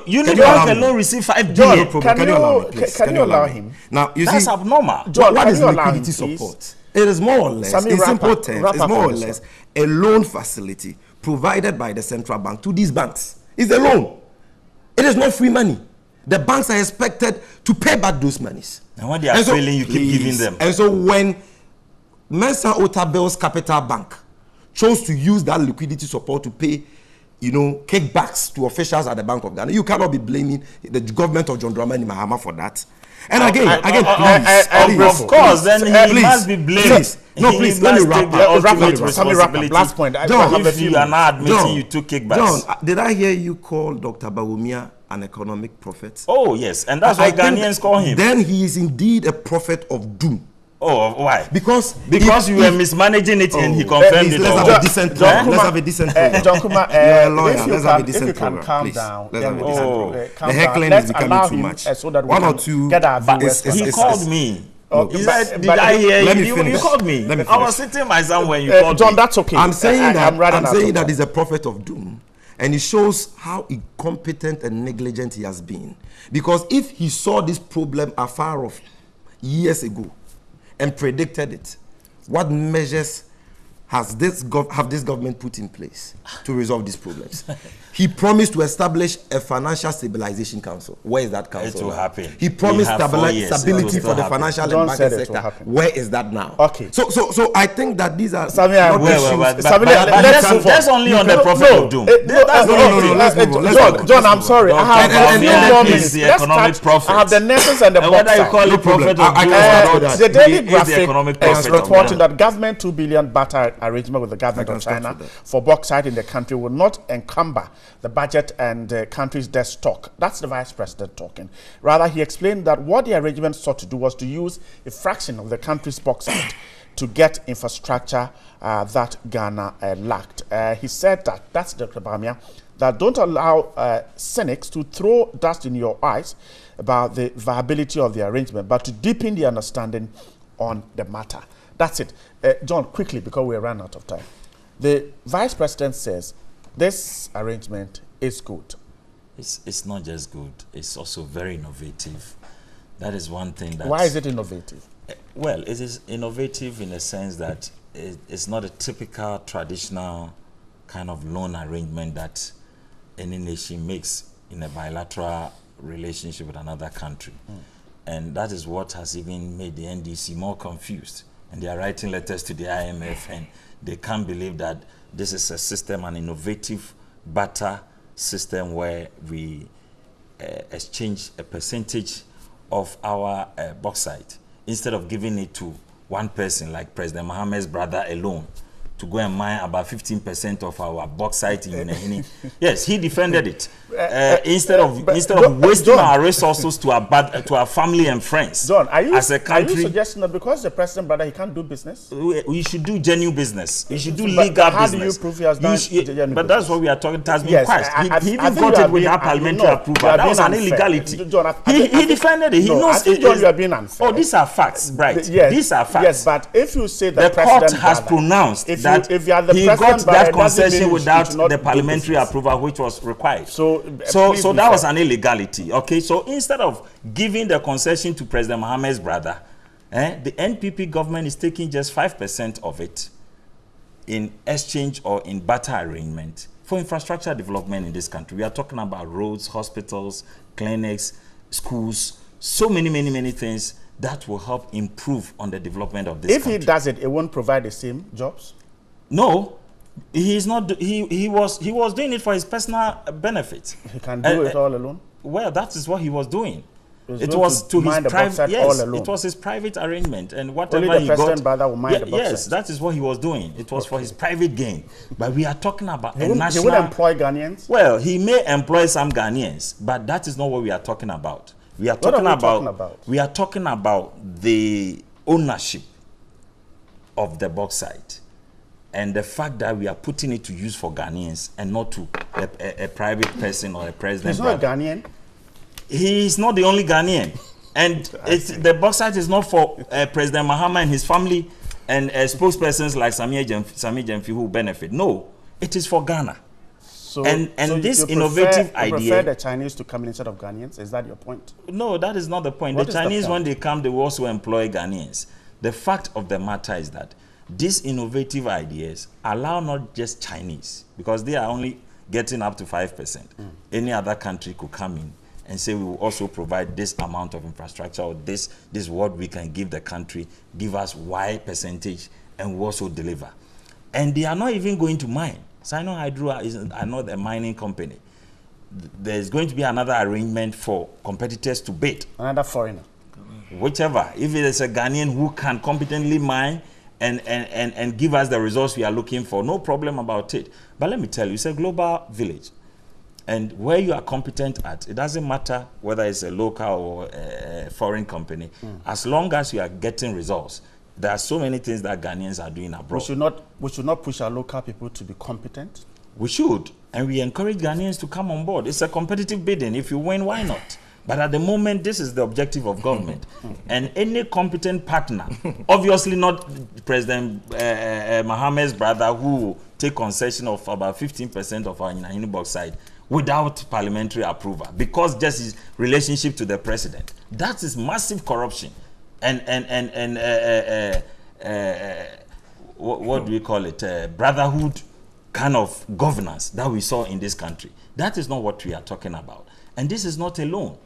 S6: Unity Bank alone receive 5 billion.
S3: Can you allow him?
S5: Now, you
S6: that's
S5: see,
S6: abnormal.
S5: John, what is liquidity support? It is more or less, in simple terms, it's more or less a loan facility provided by the central bank to these banks. It's a loan. It is not free money. The banks are expected to pay back those monies.
S6: And when they are failing, you keep giving them.
S5: And so when Mensa Otabel's Capital Bank chose to use that liquidity support to pay, kickbacks to officials at the Bank of Ghana, you cannot be blaming the government of John Dramani Mahama for that. And again, please,
S6: of course, then he must be blamed.
S5: Please, let me wrap up.
S3: Last point.
S6: John, if you are not admitting you took kickbacks.
S5: John, did I hear you call Dr. Bawumia an economic prophet?
S6: Oh, yes, and that's why Ghanaians call him.
S5: Then he is indeed a prophet of doom.
S6: Oh, why?
S5: Because
S6: you were mismanaging it and he confirmed it.
S5: Let's have a decent program. Let's have a decent program.
S3: John Kuma,
S5: you're a lawyer. Let's have a decent
S3: program. If you can calm
S5: please.
S3: down.
S5: Let's have a decent program.
S3: The heckling
S5: is becoming too much.
S3: So that
S5: one or two.
S3: Get our viewers.
S6: He called me.
S3: Did
S6: I hear
S5: let me
S6: you?
S5: Finish.
S6: You called me.
S5: Let me
S6: I was sitting myself when you called
S3: John,
S6: me.
S3: that's okay.
S5: I'm saying that he's a prophet of doom. And it shows how incompetent and negligent he has been. Because if he saw this problem afar off years ago and predicted it, what measures have this government put in place to resolve these problems? He promised to establish a financial stabilization council. Where is that council?
S6: It will happen.
S5: He promised stability for the financial and banking sector. Where is that now?
S3: Okay.
S5: So I think that these are
S6: that's only on the prophet of doom.
S5: Let's move on.
S3: John, I'm sorry. I have no more minutes.
S6: The economic prophet.
S3: I have the nurses and the
S6: whether you call it prophet of doom,
S3: the Daily Graphic is reporting that government 2 billion barter arrangement with the government of China for bauxite in the country will not encumber the budget and the country's debt stock. That's the vice president talking. Rather, he explained that what the arrangement sought to do was to use a fraction of the country's bauxite to get infrastructure that Ghana lacked. He said that's Dr. Bamia, that don't allow cynics to throw dust in your eyes about the viability of the arrangement, but to deepen the understanding on the matter. That's it. John, quickly, because we ran out of time. The vice president says this arrangement is good.
S6: It's not just good, it's also very innovative. That is one thing that...
S3: Why is it innovative?
S6: Well, it is innovative in the sense that it's not a typical traditional kind of loan arrangement that any nation makes in a bilateral relationship with another country. And that is what has even made the NDC more confused. And they are writing letters to the IMF and they can't believe that this is a system, an innovative barter system where we exchange a percentage of our bauxite instead of giving it to one person like President Mohammed's brother alone to go and mine about 15% of our bauxite in Unahini. Yes, he defended it. Instead of wasting our resources to our family and friends.
S3: John,
S6: are you
S3: suggesting that because the president brother he can't do business?
S6: We should do genuine business. We should do legal business.
S3: How do you prove he has done genuine business?
S6: But that's what we are talking. It has been passed. He even got it without parliamentary approval. That was an illegality.
S3: John,
S6: he defended it. He knows.
S3: I think John, you are being unfair.
S6: Oh, these are facts, right?
S3: Yes,
S6: these are facts.
S3: Yes, but if you say that
S6: the court has pronounced that
S3: if you are the
S6: he got that concession without the parliamentary approval which was required. So that was an illegality. Okay, so instead of giving the concession to President Mohammed's brother, the NPP government is taking just 5% of it in exchange or in barter arrangement for infrastructure development in this country. We are talking about roads, hospitals, clinics, schools, so many things that will help improve on the development of this country.
S3: If he does it, it won't provide the same jobs?
S6: No, he's not. He was doing it for his personal benefit.
S3: He can do it all alone.
S6: Well, that is what he was doing. It was to his private. Yes, it was his private arrangement, and whatever
S3: only the
S6: he
S3: president
S6: got.
S3: Brother will mind the
S6: yes, that is what he was doing. It was for his private gain. But we are talking about
S3: a national. He will employ Ghanaians.
S6: Well, he may employ some Ghanaians, but that is not what we are talking about. We are talking about. We are talking about the ownership of the bauxite. And the fact that we are putting it to use for Ghanaians and not to a private person or a president.
S3: He's not a Ghanaian.
S6: He is not the only Ghanaian. And the bauxite is not for President Mahama and his family and spokespersons like Sami Jamfi who benefit. No, it is for Ghana.
S3: So,
S6: and this innovative idea.
S3: You prefer the Chinese to come in instead of Ghanaians? Is that your point?
S6: No, that is not the point. The Chinese, when they come, they will also employ Ghanaians. The fact of the matter is that these innovative ideas allow not just Chinese, because they are only getting up to 5%. Any other country could come in and say we will also provide this amount of infrastructure, or this is what we can give the country, give us Y percentage, and we also deliver. And they are not even going to mine. Sino Hydro is not a mining company. There's going to be another arrangement for competitors to bid.
S3: Another foreigner.
S6: Whichever. If it is a Ghanaian who can competently mine and give us the results we are looking for, no problem about it. But let me tell you, it's a global village. And where you are competent at, it doesn't matter whether it's a local or a foreign company. As long as you are getting results, there are so many things that Ghanaians are doing abroad.
S3: We should not push our local people to be competent.
S6: We should. And we encourage Ghanaians to come on board. It's a competitive bidding. If you win, why not? But at the moment, this is the objective of government. And any competent partner, obviously not President Mohammed's brother, who will take concession of about 15% of our Unahini bauxite without parliamentary approval, because just his relationship to the president. That is massive corruption. And what do we call it? Brotherhood kind of governance that we saw in this country. That is not what we are talking about. And this is not a loan.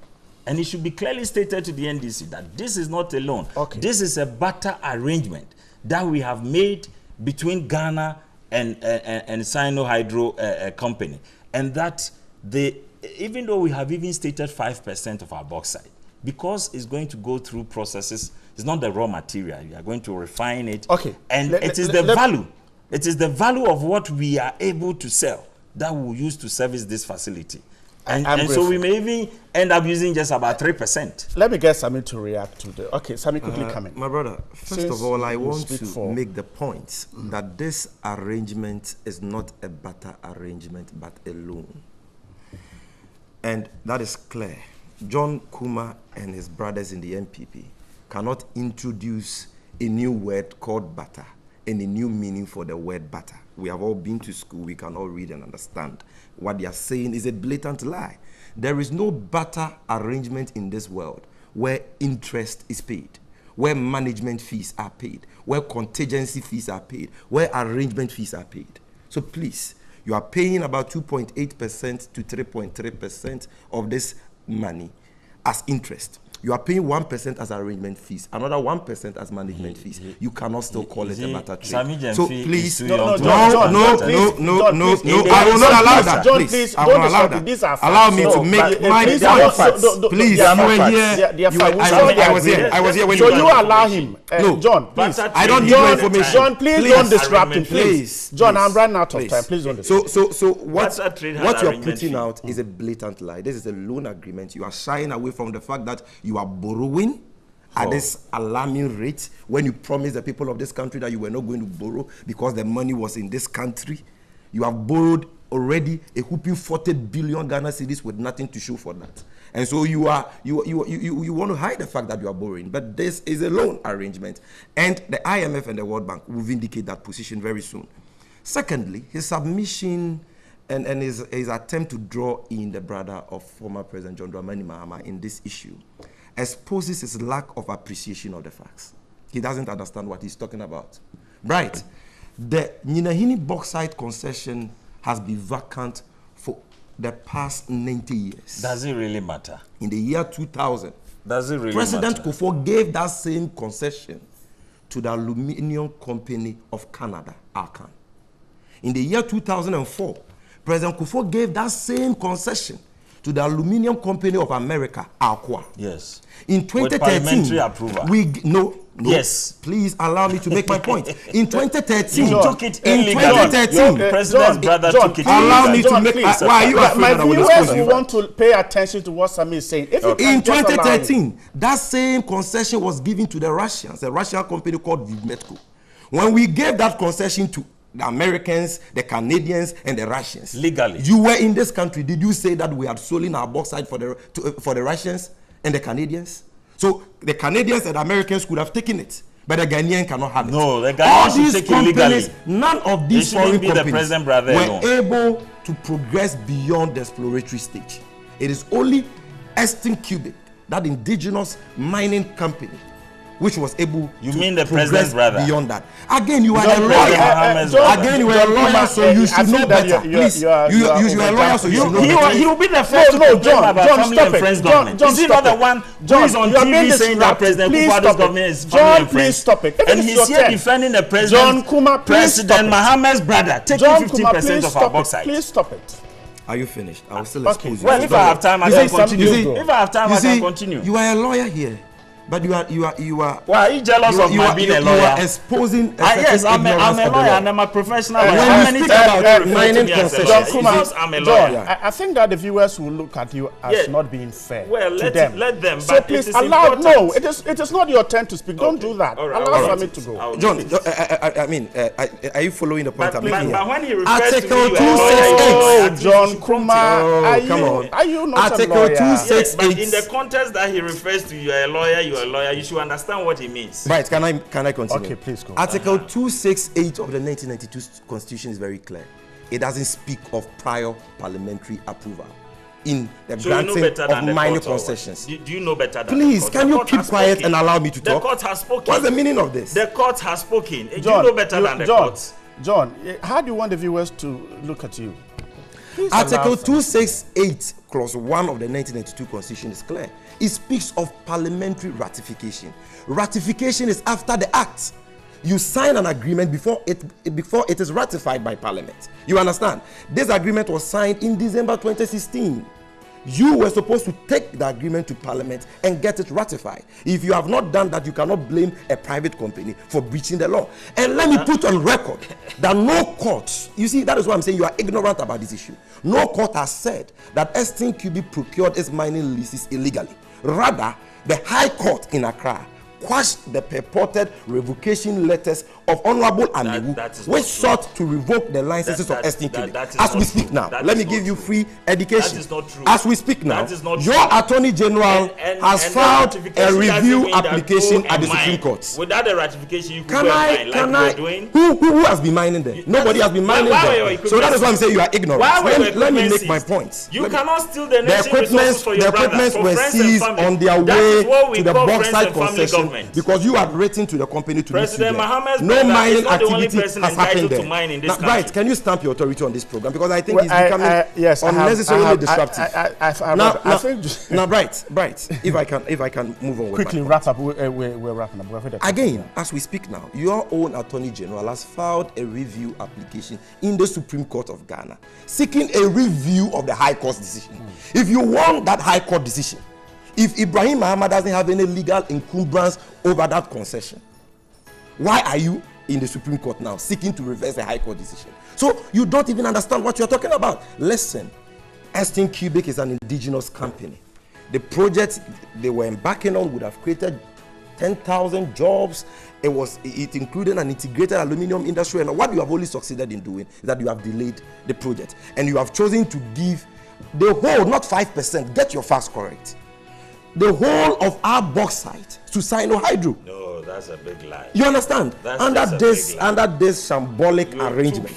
S6: And it should be clearly stated to the NDC that this is not a loan.
S3: Okay.
S6: This is a barter arrangement that we have made between Ghana and Sino Hydro company. And that even though we have even stated 5% of our bauxite, because it's going to go through processes, it's not the raw material. We are going to refine it.
S3: Okay.
S6: And it is the value. It is the value of what we are able to sell that we'll use to service this facility. And so we may even end up using just about 3%.
S3: Let me get Sami to react to the... Okay, Sami, quickly come in.
S5: My brother, first of all, I want to make the point that this arrangement is not a barter arrangement, but a loan. And that is clear. John Kuma and his brothers in the NPP cannot introduce a new word called barter and a new meaning for the word barter. We have all been to school. We can all read and understand. What they are saying is a blatant lie. There is no barter arrangement in this world where interest is paid, where management fees are paid, where contingency fees are paid, where arrangement fees are paid. So please, you are paying about 2.8% to 3.3% of this money as interest. You are paying 1% as arrangement fees, another 1% as management fees. You cannot still call it a barter trade. So please, no, I will not allow that.
S3: John, please,
S5: I will not allow that. Allow me to make my point. Please, you were here. I was here when you were.
S3: So you allow him.
S5: No,
S3: John, please.
S5: I don't need your information.
S3: John, please don't disrupt him, please. John, I'm running out of time. Please don't disrupt.
S5: So what you're putting out is a blatant lie. This is a loan agreement. You are shying away from the fact that you are borrowing at this alarming rate when you promised the people of this country that you were not going to borrow because the money was in this country. You have borrowed already a whooping 40 billion Ghana cedis with nothing to show for that. And so you want to hide the fact that you are borrowing. But this is a loan arrangement. And the IMF and the World Bank will vindicate that position very soon. Secondly, his submission and his attempt to draw in the brother of former President John Dramani Mahama in this issue exposes his lack of appreciation of the facts. He doesn't understand what he's talking about. Right. The Nyinahini bauxite concession has been vacant for the past 90 years.
S6: Does it really matter?
S5: In the year 2000,
S6: does it really
S5: President
S6: matter?
S5: Kufuor gave that same concession to the Aluminium Company of Canada, Arcan. In the year 2004, President Kufuor gave that same concession to the Aluminium Company of America, Alcoa.
S6: Yes.
S5: In 2013, yes. Please allow me to make my point. In 2013,
S6: you took it illegally. President's brother took it illegally.
S5: Allow me to make. Why are you afraid
S3: my
S5: that I will
S3: viewers
S5: disclose
S3: will want to pay attention to what Sami is saying. If
S5: in 2013, that same concession was given to the Russians, a Russian company called Vivmetco. When we gave that concession to the Americans, the Canadians, and the Russians.
S6: Legally.
S5: You were in this country. Did you say that we had stolen our bauxite for the Russians and the Canadians? So the Canadians and the Americans could have taken it, but the Ghanaian cannot have it.
S6: No, the Ghanaian should take it legally.
S5: None of these foreign companies
S6: were
S5: able to progress beyond the exploratory stage. It is only Aston Cubic, that indigenous mining company, which was able to progress beyond that. Again, you are a lawyer. Again, you are a lawyer, so you should know better. Please, you are a lawyer, so you should know better.
S6: He will be the first to complain about family and friends government. Is he not the one who is on TV saying that President Kufuor's government is family and friends?
S3: Stop it.
S6: And he's here defending the president, President Mahama's brother, taking 15% of our bauxite.
S3: Please stop it.
S5: Are you finished? I will still expose you.
S6: Well, if I have time, I can continue. If I have time, I can continue.
S5: You are a lawyer here. But you are.
S6: Why are you jealous of my being a lawyer?
S5: You are exposing.
S6: Yes, I'm a lawyer and I'm a professional lawyer.
S5: When you speak about mining concessions,
S6: I'm a lawyer.
S3: I think that the viewers will look at you as not being fair.
S6: Well,
S3: to them.
S6: Let them.
S3: So please allow. No, it is not your turn to speak. Don't do that. Allow Sami to go.
S5: John, I mean, are you following the point I'm making?
S6: But when he refers to
S5: Article
S6: 268,
S3: John Kumar,
S5: come on.
S3: Are you not a lawyer?
S5: Article 268.
S6: But in the context that he refers to, you are a lawyer. You should understand what he means.
S5: Right, can I continue?
S3: Okay, please go.
S5: Article 268 of the 1992 Constitution is very clear. It doesn't speak of prior parliamentary approval in the granting of minor concessions.
S6: Do you know better than
S5: Please, can you keep quiet and allow me to talk?
S6: The court has spoken.
S5: What's the meaning of this?
S6: The court has spoken. Do you know better than the court?
S3: John, how do you want the viewers to look at you?
S5: Article 268, clause 1 of the 1992 Constitution is clear. It speaks of parliamentary ratification. Ratification is after the act. You sign an agreement before it is ratified by Parliament. You understand? This agreement was signed in December 2016. You were supposed to take the agreement to Parliament and get it ratified. If you have not done that, you cannot blame a private company for breaching the law. And let me put on record that no court, you see, that is why I'm saying you are ignorant about this issue. No court has said that Aston Cubic procured its mining leases illegally. Rather, the High Court in Accra quashed the purported revocation letters of Honorable Amiwu, which sought to revoke the licenses of Aston Cubic. As we speak now, let me give you free education.
S6: That is not true.
S5: As we speak now,
S6: your
S5: Attorney General has filed a review application at the Supreme Court.
S6: Without the ratification, you could doing.
S5: Who has been mining there? Nobody has been mining there. So that is why I'm saying you are ignorant. Let me make my points.
S6: You cannot steal the nation's resources for your brother.
S5: The equipment were seized on their way to the bauxite concession
S6: government.
S5: Because you have written to the company to
S6: President Mohammed's
S5: no mining
S6: not the only
S5: activity
S6: person
S5: has happened
S6: entitled
S5: there.
S6: to mine in this country.
S5: Bright, can you stamp your authority on this program? Because I think it's becoming unnecessarily disruptive. Now, Bright, if I can move on with
S3: quickly wrap up. We're wrapping up.
S5: Again, as we speak now, your own Attorney General has filed a review application in the Supreme Court of Ghana, seeking a review of the High Court's decision. If you want that High Court decision, if Ibrahim Muhammad doesn't have any legal encumbrance over that concession, why are you in the Supreme Court now seeking to reverse the High Court decision? So you don't even understand what you're talking about. Listen, Estin Cubic is an indigenous company. The project they were embarking on would have created 10,000 jobs. It included an integrated aluminium industry, and what you have only succeeded in doing is that you have delayed the project, and you have chosen to give the whole, not 5%, get your facts correct, the whole of our bauxite to Sino-Hydro.
S6: No, that's a big lie.
S5: You understand? Under this shambolic arrangement.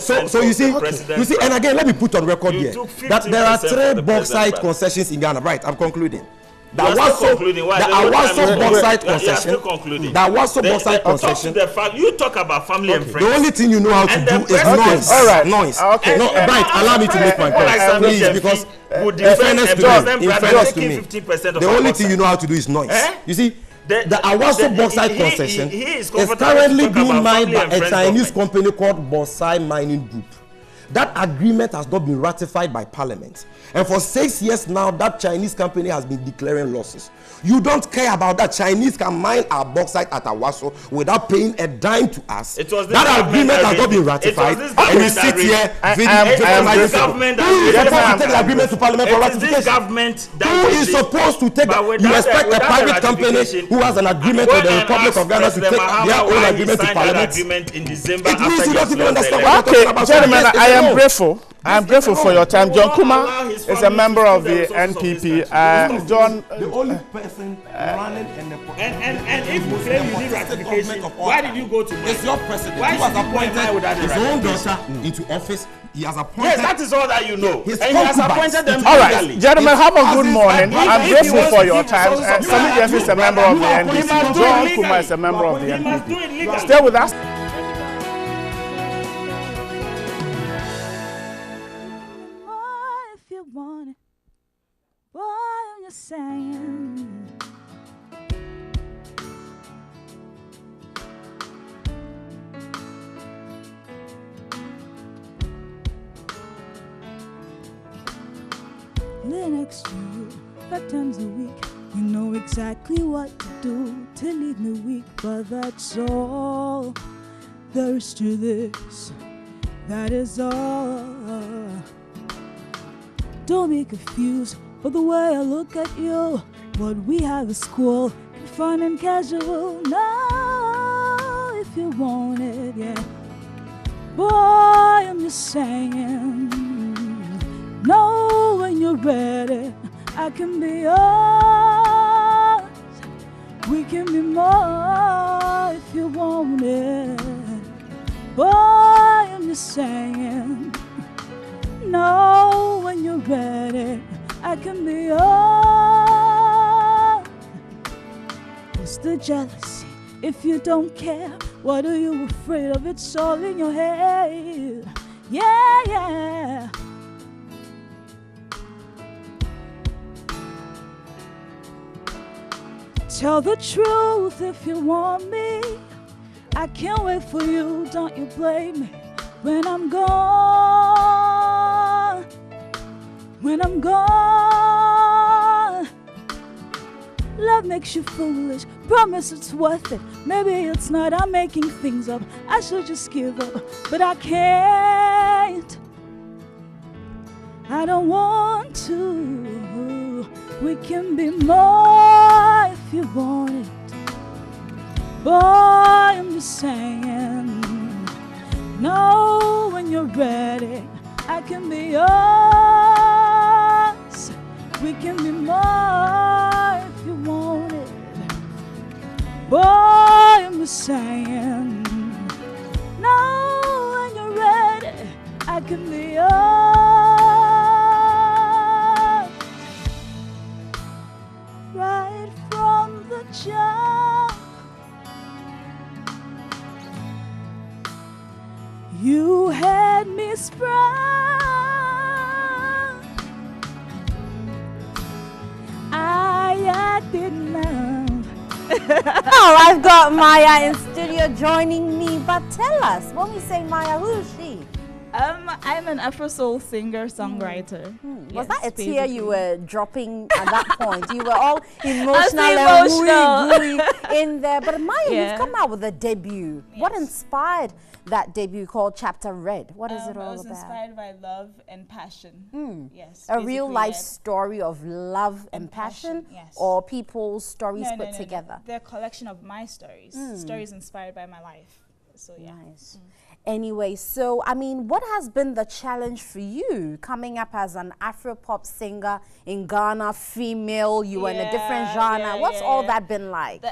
S5: So you see, and again, let me put on record here that there are 3 bauxite concessions in Ghana. Right, I'm concluding. That was so bauxite concession.
S6: You talk about family and friends.
S5: The only thing you know how to do is noise.
S3: All right.
S5: Noise.
S3: Okay.
S5: No, right. Allow me to make my point, please, because in fairness to me, the only thing you know how to do is noise. You see, the Awaso bauxite concession is currently being mined by a Chinese company called Bauxite Mining Group. That agreement has not been ratified by Parliament. And for 6 years now, that Chinese company has been declaring losses. You don't care about that. Chinese can mine our bauxite at Awaso without paying a dime to us. That agreement has not been ratified. And we sit here, who is supposed to take you expect a private company who has an agreement with the Republic of Ghana to take their own agreement to Parliament? It means you don't even understand what you're talking about.
S3: Gentlemen, I am grateful. I am grateful for your time. John Kuma is a member of the NPP. John,
S5: the only person running
S6: and if you claim you need ratification, why did you go to?
S5: It's your president who has appointed his own daughter into office. He has appointed.
S6: Yes, that is all that you know. And he has appointed them.
S3: All right, gentlemen, have a good morning. I'm grateful for your time. Sami Jeff is a member of the NPP. John Kuma is a member of the NPP. Stay with us.
S7: Saying live next to you 5 times a week. You know exactly what to do to leave me weak, but that's all there is to this. That is all. Don't be confused for the way I look at you. What we have is cool, fun and casual. No, if you want it, yeah. Boy, I'm just saying. No, when you're ready, I can be yours. We can be more if you want it. Boy, I'm just saying. No, when you're ready, I can be yours. What's the jealousy if you don't care? What are you afraid of? It's all in your head. Yeah, yeah. Tell the truth if you want me. I can't wait for you, don't you blame me. When I'm gone, when I'm gone, love makes you foolish, promise it's worth it. Maybe it's not, I'm making things up. I should just give up, but I can't. I don't want to. We can be more if you want it. Boy, I'm just saying. No, when you're ready, I can be yours. We can be more if you want it. Boy, I'm just saying. No, when you're ready, I can be yours. Right from the jump. me sprung. I did love.
S1: Oh, I've got Maya in studio joining me. But tell us, when we say Maya, who is she?
S8: I'm an Afro soul singer songwriter.
S1: Was that a tear you were dropping at that point? You were all emotional and gooey in there. But Maya, you've come out with a debut. Yes. What inspired that debut called Chapter Red? What is it all about?
S8: I was inspired by love and passion. Yes.
S1: A real life story of love and passion?
S8: Yes.
S1: Or people's stories put together?
S8: They're a collection of my stories. Stories inspired by my life. So yeah.
S1: Nice. Anyway, so, I mean, what has been the challenge for you coming up as an Afro-pop singer in Ghana, female, you were in a different genre? What's all that been like?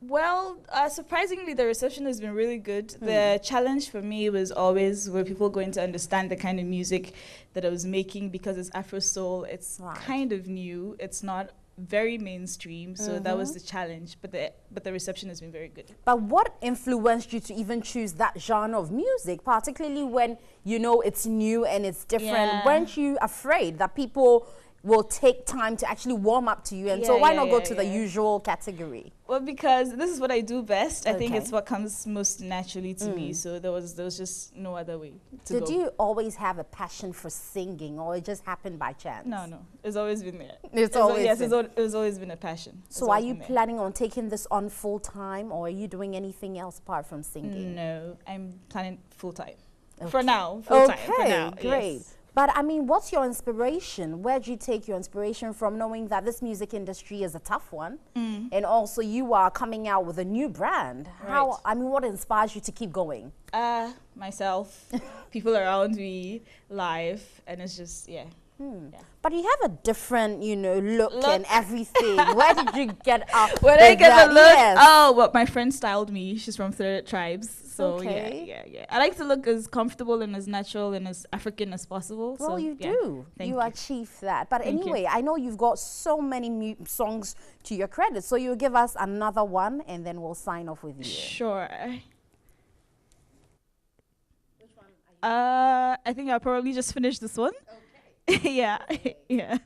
S8: Well, surprisingly, the reception has been really good. The challenge for me was always were people going to understand the kind of music that I was making, because it's Afro soul. It's kind of new. It's not very mainstream, so that was the challenge, but the reception has been very good.
S1: But what influenced you to even choose that genre of music, particularly when you know it's new and it's different? Weren't you afraid that people will take time to actually warm up to you, and so why not go to the usual category?
S8: Well, because this is what I do best. I think it's what comes most naturally to me, so there was just no other way to go.
S1: Did you always have a passion for singing, or it just happened by chance?
S8: No, it's always been there.
S1: It's
S8: always been a passion.
S1: So are you planning on taking this on full time, or are you doing anything else apart from singing?
S8: No, I'm planning full time. For now, full time. For now,
S1: great.
S8: Yes.
S1: But I mean, what's your inspiration? Where do you take your inspiration from, knowing that this music industry is a tough one, and also you are coming out with a new brand? How? I mean, what inspires you to keep going?
S8: Myself, people around me, life, and it's just
S1: But you have a different, look and everything. Where did you get up?
S8: Where did I get the look? Yes. Oh, well, my friend styled me. She's from Third Tribes. So yeah. I like to look as comfortable and as natural and as African as possible.
S1: Well,
S8: so,
S1: you do. You achieve that. But anyway, I know you've got so many songs to your credit. So you'll give us another one, and then we'll sign off with you.
S8: Sure. I think I'll probably just finish this one. Okay. yeah.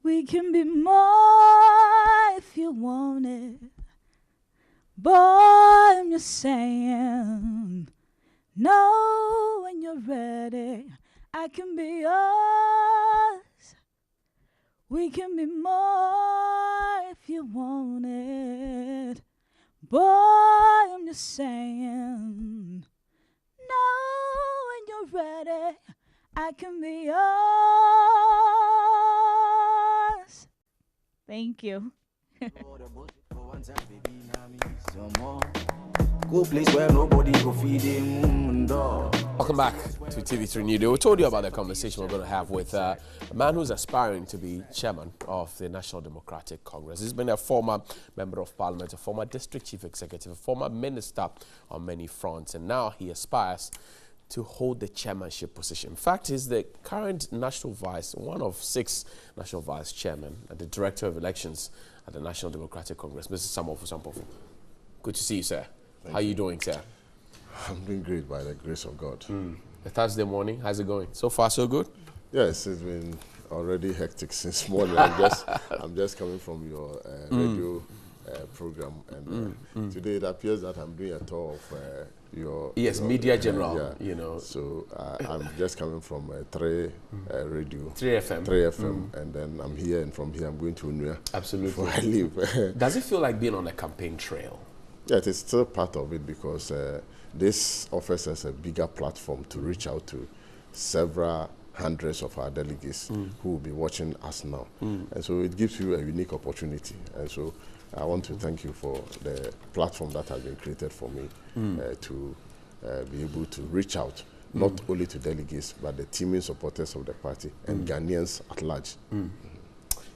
S8: We can be more if you want it. Boy, I'm just saying. No, when you're ready, I can be yours. We can be more if you want it. Boy, I'm just saying. No, when you're ready, I can be yours. Thank you.
S9: Go place where nobody go feed him.
S2: Welcome back to TV3 Newday. We told you about the conversation we're going to have with a man who's aspiring to be chairman of the National Democratic Congress. He's been a former member of parliament, a former district chief executive, a former minister on many fronts, and now he aspires to hold the chairmanship position. In fact, he's the current national vice, one of 6 national vice chairmen, and the director of elections at the National Democratic Congress, Mr. Samofu Sampofu. Good to see you, sir. How are you doing, sir?
S11: I'm doing great by the grace of God.
S2: The Thursday morning, how's it going? So far, so good?
S11: Yes, it's been already hectic since morning. I'm just coming from your radio program, and today it appears that I'm doing a tour of your
S2: Media General.
S11: So I'm just coming from 3 radio,
S2: 3 FM,
S11: and then I'm here, and from here I'm going to Unua.
S2: Absolutely.
S11: Before I leave.
S2: Does it feel like being on a campaign trail?
S11: Yeah, it is still part of it, because this offers us a bigger platform to reach out to several hundreds of our delegates who will be watching us now. And so it gives you a unique opportunity. And so I want to thank you for the platform that has been created for me to be able to reach out, not only to delegates, but the teaming supporters of the party and Ghanaians at large.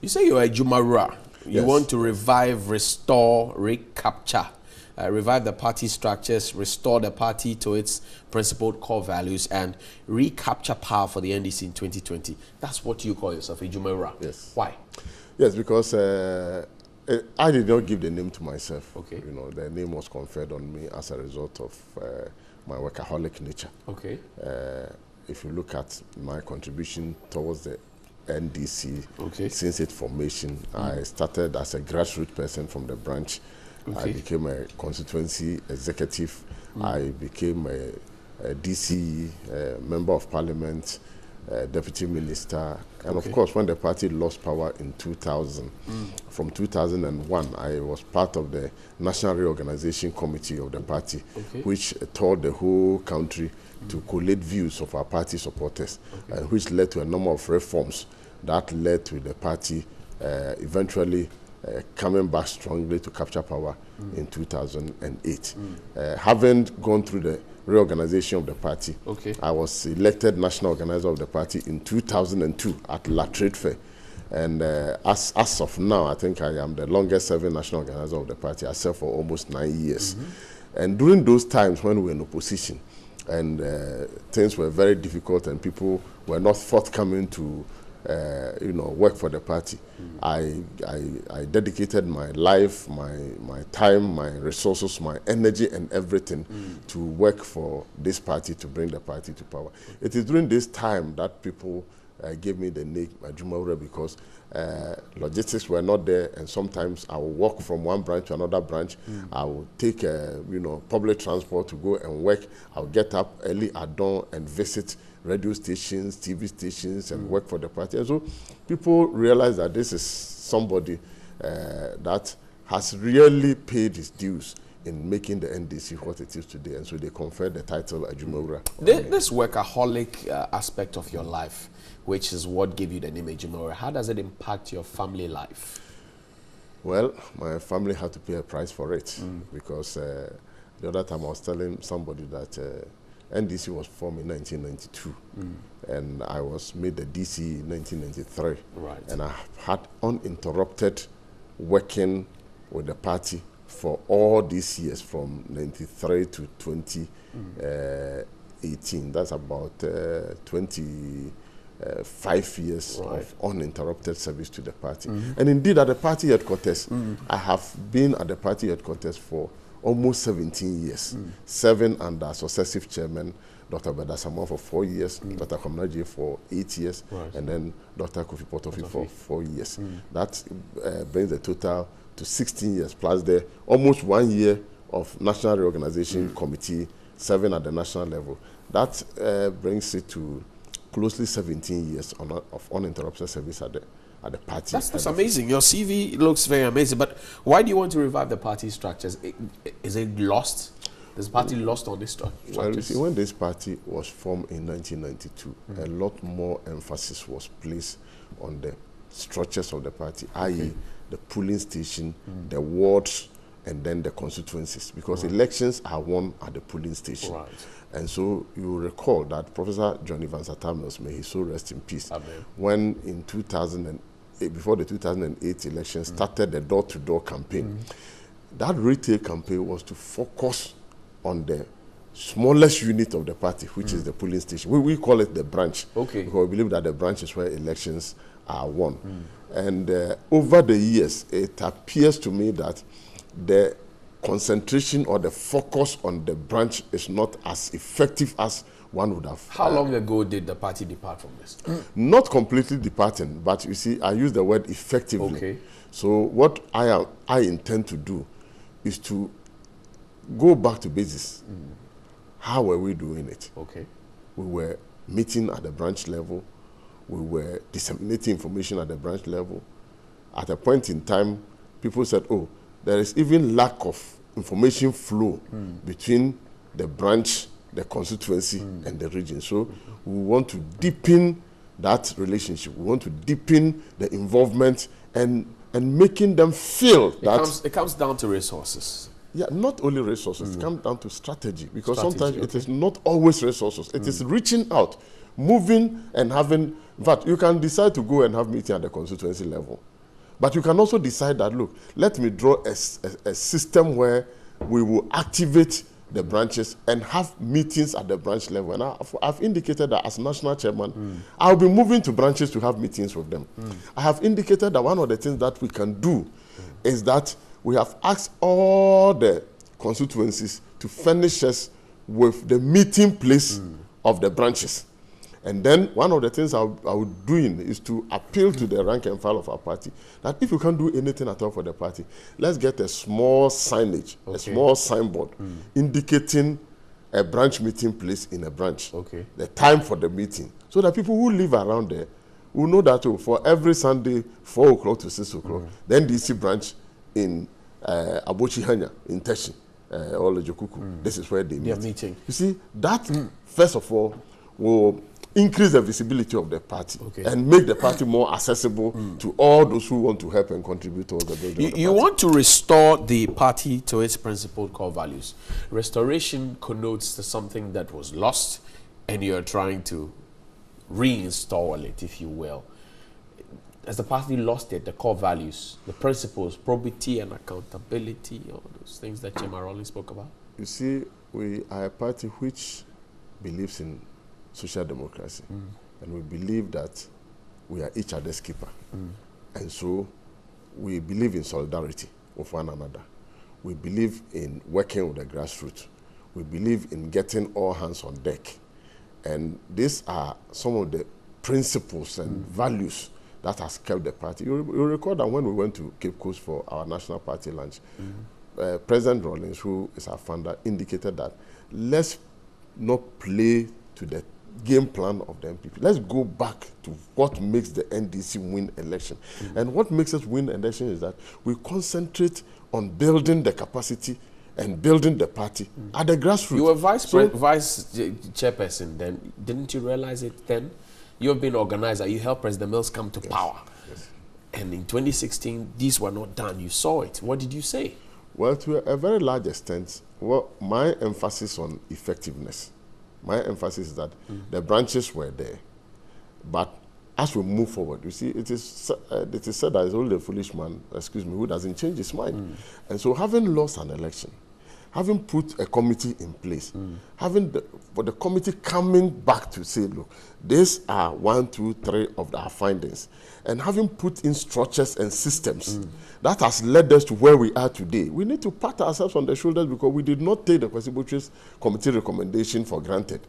S2: You say you're a Jumarura. You want to revive, restore, recapture revive the party structures, restore the party to its principled core values, and recapture power for the NDC in 2020. That's what you call yourself, a Jumera.
S11: Yes.
S2: Why?
S11: Yes, because I did not give the name to myself.
S2: Okay.
S11: You know, the name was conferred on me as a result of my workaholic nature.
S2: Okay.
S11: If you look at my contribution towards the NDC,
S2: okay,
S11: since its formation, I started as a grassroots person from the branch.
S2: Okay.
S11: I became a constituency executive. I became a DC, member of parliament, deputy minister, and of course, when the party lost power in 2000, from 2001, I was part of the National Reorganization Committee of the party, which toured the whole country to collate views of our party supporters, and which led to a number of reforms that led to the party eventually coming back strongly to capture power in 2008. Having gone through the reorganization of the party, I was elected national organizer of the party in 2002 at La Trade Fair. And as of now, I think I am the longest serving national organizer of the party. I served for almost 9 years. And during those times when we were in opposition, and things were very difficult and people were not forthcoming to you know, work for the party, I dedicated my life, my time, my resources, my energy and everything to work for this party, to bring the party to power. It is during this time that people gave me the name Jumaure, because logistics were not there, and sometimes I will walk from one branch to another branch. I will take you know, public transport to go and work. I'll get up early at dawn and visit radio stations, TV stations, and work for the party. And so people realize that this is somebody that has really paid his dues in making the NDC what it is today. And so they conferred the title Ajumura.
S2: This workaholic aspect of your life, which is what gave you the name Ajumura, how does it impact your family life?
S11: Well, my family had to pay a price for it, because the other time I was telling somebody that NDC was formed in 1992, and I was made the DC in 1993.
S2: Right.
S11: And I had uninterrupted working with the party for all these years, from 93 to 2018. That's about 25 years of uninterrupted service to the party. And indeed, at the party headquarters, I have been at the party headquarters for almost 17 years, serving under successive chairman, Dr. Badasamon for 4 years, Dr. Komnaji for 8 years, and then Dr. Kofi Potofi for 4 years. That brings the total to 16 years, plus the almost 1 year of National Reorganization Committee serving at the national level. That brings it to closely 17 years of uninterrupted service at the party.
S2: That's amazing. Your CV looks very amazing, but why do you want to revive the party structures? Is it lost? Is the party lost on this structures?
S11: Well, you see, when this party was formed in 1992, a lot more emphasis was placed on the structures of the party, i.e. the polling station, the wards, and then the constituencies, because elections are won at the polling station. And so you recall that Professor John Evans Atamils, may he so rest in peace, when in 2008, before the 2008 election, started the door-to-door campaign. That retail campaign was to focus on the smallest unit of the party, which is the polling station. We call it the branch, because we believe that the branch is where elections are won. And over the years, it appears to me that the concentration or the focus on the branch is not as effective as one would have.
S2: How long ago did the party depart from this?
S11: Not completely departing, but you see, I use the word effectively. So what I intend to do is to go back to basis. How were we doing it? We were meeting at the branch level. We were disseminating information at the branch level. At a point in time, people said, oh, there is even lack of information flow between the branch, the constituency, and the region. So we want to deepen that relationship. We want to deepen the involvement and making them feel that...
S2: It comes down to resources.
S11: Yeah, not only resources. It comes down to strategy. Because sometimes it is not always resources. It is reaching out, moving and having... In fact, you can decide to go and have meeting at the constituency level. But you can also decide that, look, let me draw a system where we will activate the branches and have meetings at the branch level. And I've indicated that as national chairman, I'll be moving to branches to have meetings with them. I have indicated that one of the things that we can do is that we have asked all the constituencies to furnish us with the meeting place of the branches. And then one of the things I would be doing is to appeal to the rank and file of our party that if you can't do anything at all for the party, let's get a small signage, a small signboard indicating a branch meeting place in a branch, the time for the meeting, so that people who live around there will know that for every Sunday, 4 o'clock to 6 o'clock, then DC branch in Abochi Hanya, in Teshi, or Jokuku, this is where they meet.
S2: Meeting.
S11: You see, that, first of all, will increase the visibility of the party and make the party more accessible to all those who want to help and contribute towards the building of the party.
S2: You want to restore the party to its principled core values. Restoration connotes to something that was lost, and you're trying to reinstall it, if you will. Has the party lost it, the core values, the principles, probity and accountability, all those things that Chema Rawlings spoke about?
S11: You see, we are a party which believes in social democracy, and we believe that we are each other's keeper. And so we believe in solidarity with one another. We believe in working with the grassroots. We believe in getting all hands on deck. And these are some of the principles and values that has kept the party. You recall that when we went to Cape Coast for our national party lunch, President Rawlings, who is our founder, indicated that let's not play to the game plan of the MPP. Let's go back to what makes the NDC win election. And what makes us win election is that we concentrate on building the capacity and building the party at the grassroots.
S2: You were vice chairperson then. Didn't you realize it then? You've been organizer. You helped President Mills come to power. And in 2016, these were not done. You saw it. What did you say?
S11: Well, to a very large extent, my emphasis on effectiveness. My emphasis is that the branches were there, but as we move forward, you see, it is said that it's only a foolish man, who doesn't change his mind. And so, having lost an election, having put a committee in place, having the committee coming back to say, look, these are 1, 2, 3 of our findings, and having put in structures and systems that has led us to where we are today, we need to pat ourselves on the shoulders because we did not take the Constitutional Committee recommendation for granted.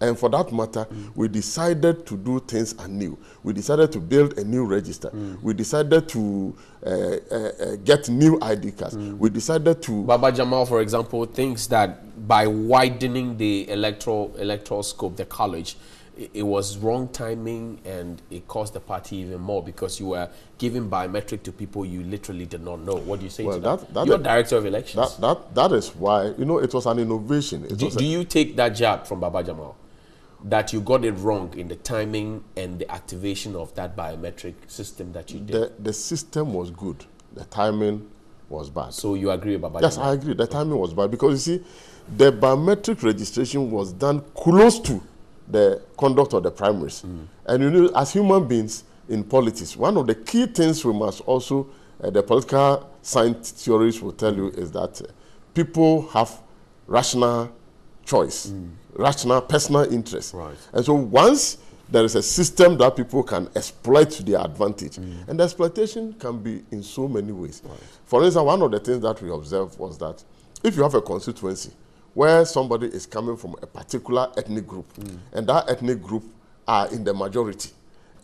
S11: And for that matter, we decided to do things anew. We decided to build a new register. We decided to get new ID cards. We decided to...
S2: Baba Jamal, for example, thinks that by widening the electoral scope, the college, it was wrong timing and it cost the party even more because you were giving biometric to people you literally did not know. What do you say to that? You're director of elections.
S11: That is why, it was an innovation.
S2: Do you take that jab from Baba Jamal? That you got it wrong in the timing and the activation of that biometric system that you did?
S11: The system was good. The timing was bad.
S2: So you agree with Baba
S11: Yes,
S2: Jamal?
S11: I agree. The timing was bad because, you see, the biometric registration was done close to the conduct of the primaries. And, as human beings in politics, one of the key things we must also, the political science theories will tell you is that people have rational choice. Rational personal interest. And so once there is a system that people can exploit to their advantage, and the exploitation can be in so many ways. For instance, one of the things that we observed was that if you have a constituency where somebody is coming from a particular ethnic group, and that ethnic group are in the majority,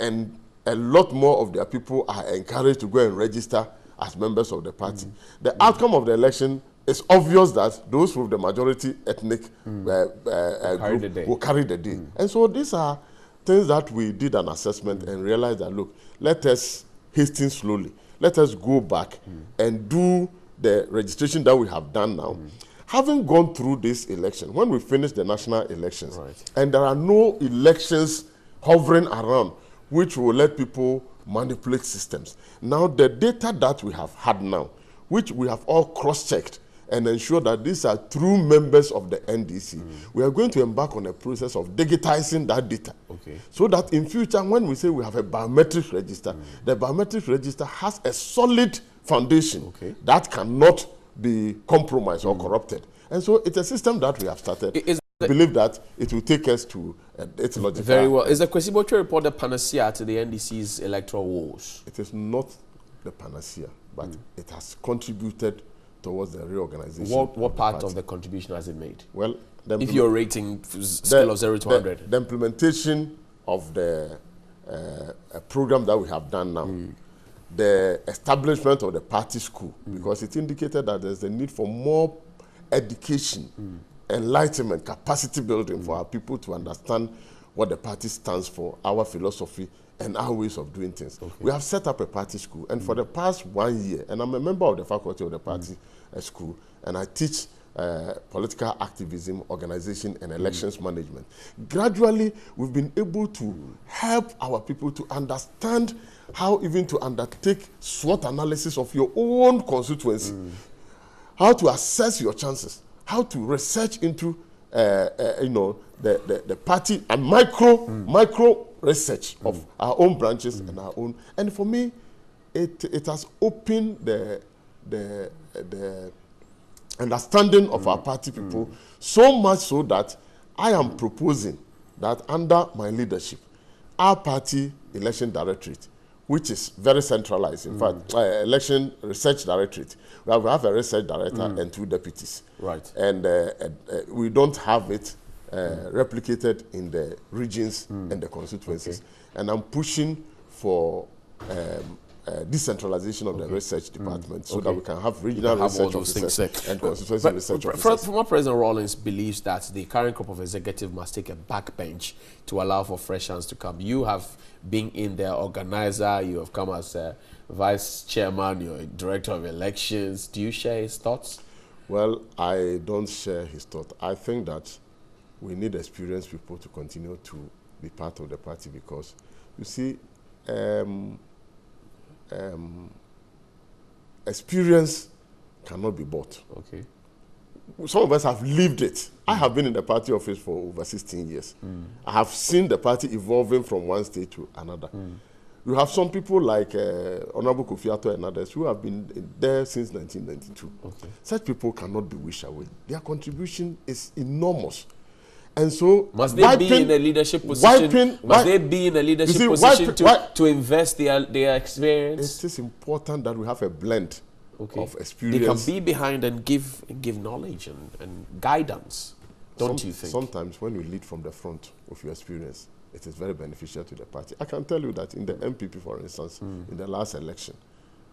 S11: and a lot more of their people are encouraged to go and register as members of the party, the outcome of the election, it's obvious that those with the majority ethnic group will carry the day. And so these are things that we did an assessment and realized that, look, let us hasten slowly. Let us go back and do the registration that we have done now. Having gone through this election, when we finish the national elections, and there are no elections hovering around which will let people manipulate systems. Now, the data that we have had now, which we have all cross-checked, and ensure that these are true members of the NDC. We are going to embark on a process of digitizing that data. So that in future, when we say we have a biometric register, the biometric register has a solid foundation that cannot be compromised or corrupted. And so it's a system that we have started. I believe that it will take us to its logical.
S2: Very well. Is the Kwesi Botwe report the panacea to the NDC's electoral woes?
S11: It is not the panacea, but it has contributed towards the reorganization.
S2: What part of the contribution has it made?
S11: Well,
S2: if you're rating scale of 0 to 100.
S11: The implementation of the program that we have done now, the establishment of the party school, because it indicated that there's a need for more education, enlightenment, capacity building for our people to understand what the party stands for, our philosophy, and our ways of doing things. We have set up a party school, and for the past 1 year, and I'm a member of the faculty of the party school, and I teach political activism, organization, and elections management. Gradually, we've been able to help our people to understand how even to undertake SWOT analysis of your own constituency, how to assess your chances, how to research into the party and micro research of our own branches and our own. And for me, it has opened the understanding of our party people so much so that I am proposing that under my leadership, our party election directorate, which is very centralized, in fact, election research directorate, we have a research director and 2 deputies.
S2: Right.
S11: And we don't have it replicated in the regions and the constituencies. And I'm pushing for decentralization of the research department so that we can have regional research officers and constituency research officers.
S2: Former President Rawlings believes that the current crop of executive must take a backbench to allow for fresh hands to come. You have been in the organizer, you have come as a vice chairman, you're a director of elections. Do you share his thoughts?
S11: Well, I don't share his thought. I think that we need experienced people to continue to be part of the party because, you see, experience cannot be bought.
S2: Okay.
S11: Some of us have lived it. I have been in the party office for over 16 years. I have seen the party evolving from one state to another. You have some people like Honorable Kofi Ato and others who have been there since 1992. Okay. Such people cannot be wished away. Their contribution is enormous. And so,
S2: must they be in a leadership position? Must they be in a leadership position to invest their experience?
S11: It is important that we have a blend of experience.
S2: They can be behind and give knowledge and guidance, don't you think?
S11: Sometimes when you lead from the front of your experience, it is very beneficial to the party. I can tell you that in the MPP, for instance, in the last election,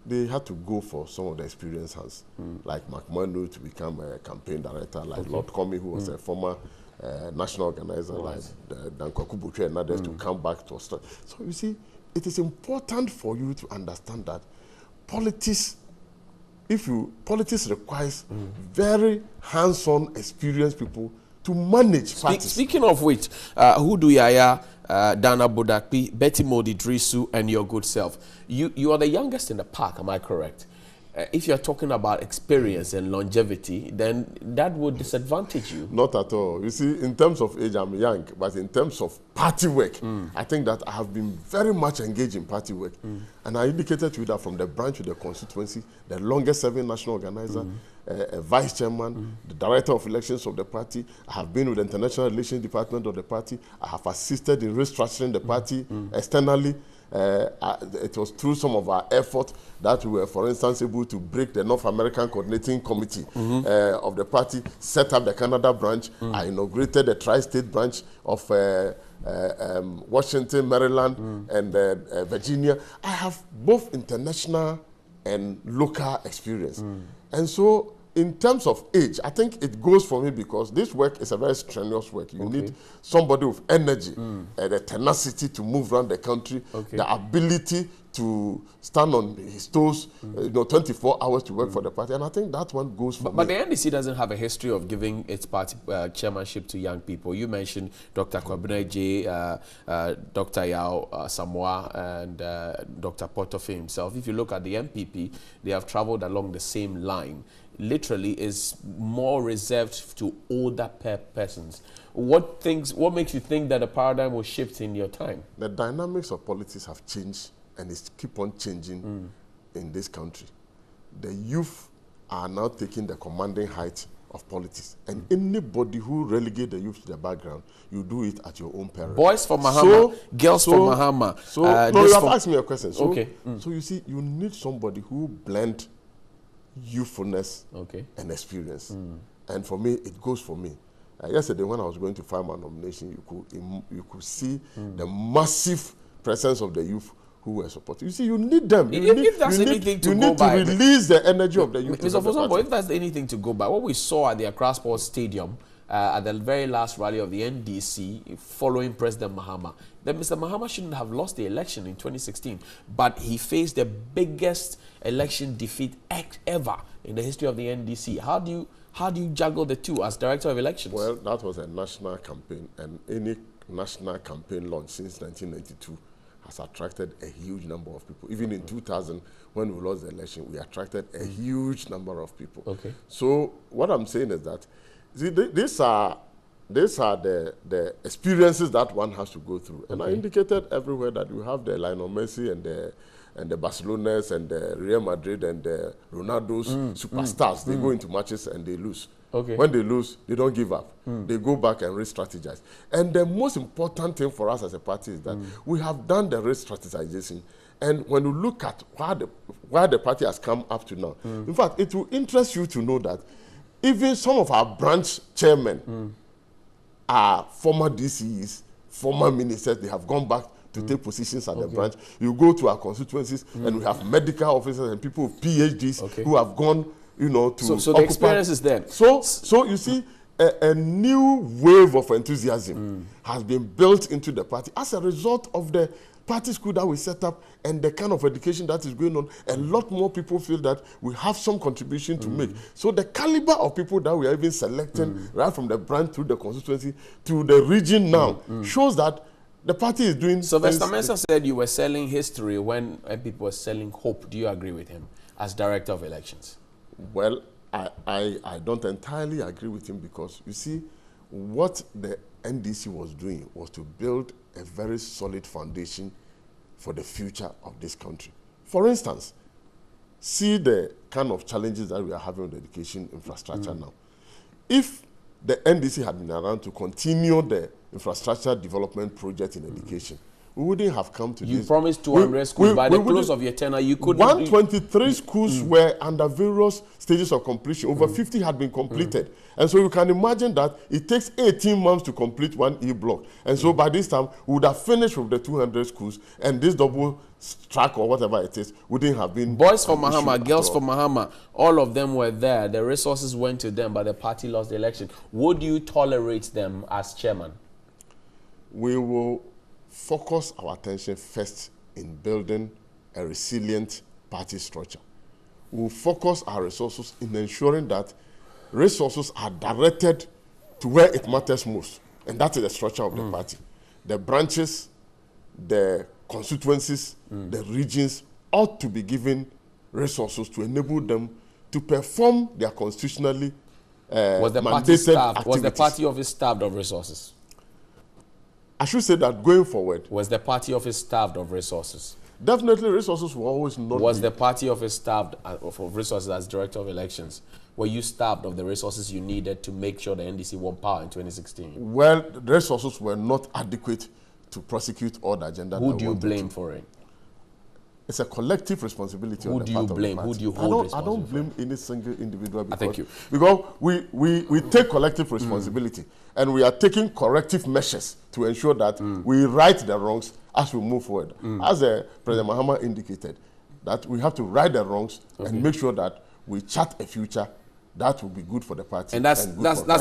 S11: they had to go for some of the experienced hands, like McMahon to become a campaign director, like Lord Comey, who was a former national organizer, like Dankwaku Butwe and others, to come back to Australia. So you see, it is important for you to understand that politics requires very hands-on, experienced people to manage parties.
S2: Speaking of which, Hudu Yaya, Dana Bodakpi, Betty Modi Drisu, and your good self, you are the youngest in the pack, am I correct? If you're talking about experience and longevity, then that would disadvantage you.
S11: Not at all. You see, in terms of age, I'm young, but in terms of party work, I think that I have been very much engaged in party work. And I indicated to you that from the branch to the constituency, the longest serving national organizer, a vice chairman, the director of elections of the party. I have been with the international relations department of the party. I have assisted in restructuring the party externally. It was through some of our efforts that we were, for instance, able to break the North American Coordinating Committee of the party, set up the Canada branch. I inaugurated the tri-state branch of Washington, Maryland, and Virginia. I have both international and local experience. And so, in terms of age, I think it goes for me because this work is a very strenuous work. You need somebody with energy and the tenacity to move around the country, the ability to stand on his toes, 24 hours to work for the party. And I think that one goes for me.
S2: But the NDC doesn't have a history of giving its party chairmanship to young people. You mentioned Dr. Kwabena J, Dr. Yao Samoa, and Dr. Potofe himself. If you look at the MPP, they have traveled along the same line. Literally is more reserved to older persons. What makes you think that a paradigm will shift in your time?
S11: The dynamics of politics have changed and it keep on changing in this country. The youth are now taking the commanding height of politics. And anybody who relegate the youth to the background, you do it at your own peril.
S2: Boys for Mahama, girls for Mahama.
S11: So, no, you have asked me a question. So,
S2: okay.
S11: So you see, you need somebody who blend youthfulness and experience. And for me, it goes for me. Yesterday, when I was going to file my nomination, you could see the massive presence of the youth who were supporting. You see, you need them. You need to release the energy of the youth.
S2: Mr. Fosombo, if that's anything to go by, what we saw at the Accra Sports Stadium at the very last rally of the NDC following President Mahama, that Mr. Mahama shouldn't have lost the election in 2016, but he faced the biggest election defeat ever in the history of the NDC. How do you juggle the two as Director of Elections?
S11: Well, that was a national campaign, and any national campaign launched since 1992 has attracted a huge number of people. Even in 2000, when we lost the election, we attracted a huge number of people. Okay. So what I'm saying is that, see, these are the experiences that one has to go through. And I indicated everywhere that you have the Lionel Messi and the Barcelonas and the Real Madrid and the Ronaldo's superstars. They go into matches and they lose. Okay. When they lose, they don't give up. They go back and re-strategize. And the most important thing for us as a party is that we have done the re-strategization. And when you look at where the party has come up to now, in fact, it will interest you to know that even some of our branch chairmen are former DCEs, former ministers. They have gone back to take positions at the branch. You go to our constituencies and we have medical officers and people with PhDs who have gone, you know, to
S2: so the experience is there.
S11: So you see, a new wave of enthusiasm has been built into the party as a result of the party school that we set up and the kind of education that is going on. A lot more people feel that we have some contribution to make. So the caliber of people that we are even selecting right from the branch to the constituency to the region now shows that the party is doing.
S2: Sylvester Mensah said you were selling history when people were selling hope. Do you agree with him as Director of Elections?
S11: Well, I don't entirely agree with him because, you see, what the NDC was doing was to build a very solid foundation for the future of this country. For instance, see the kind of challenges that we are having with education infrastructure now. If the NDC had been around to continue the infrastructure development project in education, we wouldn't have come to this.
S2: You promised 200 schools. By the close of your tenure, you couldn't.
S11: 123 schools were under various stages of completion. Over 50 had been completed. And so you can imagine that it takes 18 months to complete one E-block. And so by this time, we would have finished with the 200 schools, and this double track or whatever it is wouldn't have been.
S2: Boys for Mahama, girls for Mahama, all of them were there. The resources went to them, but the party lost the election. Would you tolerate them as chairman?
S11: We will focus our attention first in building a resilient party structure. We'll focus our resources in ensuring that resources are directed to where it matters most, and that is the structure of the party. The branches, the constituencies, the regions ought to be given resources to enable them to perform their constitutionally mandated activities.
S2: Was the party office starved of resources?
S11: I should say that going forward.
S2: Was the party office starved of resources?
S11: Definitely resources were always not.
S2: Was the party office starved of resources as Director of Elections? Were you starved of the resources you needed to make sure the NDC won power in 2016?
S11: Well, the resources were not adequate to prosecute all the agenda.
S2: Who do you blame for it?
S11: It's a collective responsibility.
S2: Who do you blame? Who do you hold responsible?
S11: I don't blame any single individual. Because,
S2: thank you.
S11: Because we take collective responsibility and we are taking corrective measures to ensure that we right the wrongs as we move forward. As President Mahama indicated, that we have to right the wrongs and make sure that we chart a future that will be good for the party.
S2: And that's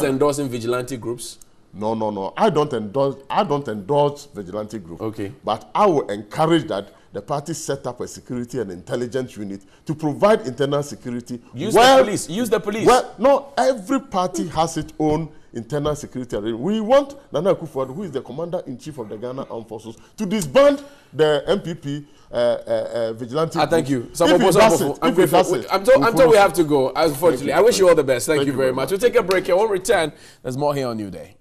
S2: endorsing vigilante groups?
S11: No. I don't endorse vigilante groups. Okay. But I will encourage that the party set up a security and intelligence unit to provide internal security.
S2: Use the police. Use the police.
S11: Well, no, every party has its own internal security. We want Nana Akufo-Addo, who is the commander-in-chief of the Ghana Armed Forces, to disband the MPP vigilante.
S2: Thank you. I'm told we have to go, unfortunately. I wish you all the best. Thank you very much. We'll take a break here. We'll return. There's more here on Newday.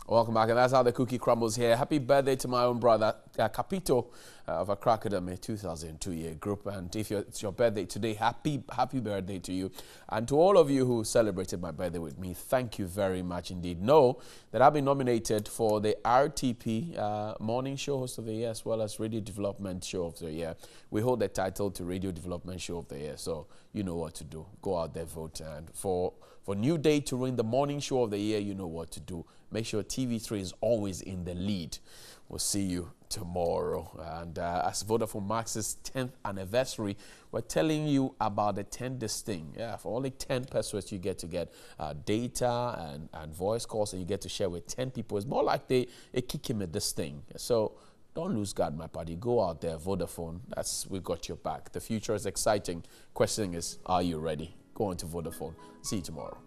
S2: Welcome back, and that's how the cookie crumbles here. Happy birthday to my own brother, Capito of Accra Academy 2002 year group. And if it's your birthday today, happy birthday to you. And to all of you who celebrated my birthday with me, thank you very much indeed. Know that I've been nominated for the RTP Morning Show Host of the Year, as well as Radio Development Show of the Year. We hold the title to Radio Development Show of the Year, so you know what to do. Go out there, vote. And for Newday to win the Morning Show of the Year, you know what to do. Make sure TV3 is always in the lead. We'll see you tomorrow. And as Vodafone marks its 10th anniversary, we're telling you about the 10 distinct. Yeah, for only 10 pesos you get to get data and voice calls, and you get to share with 10 people. It's more like a kick him at this thing. So don't lose guard, my buddy. Go out there, Vodafone. We got your back. The future is exciting. Question is, are you ready? Go on to Vodafone. See you tomorrow.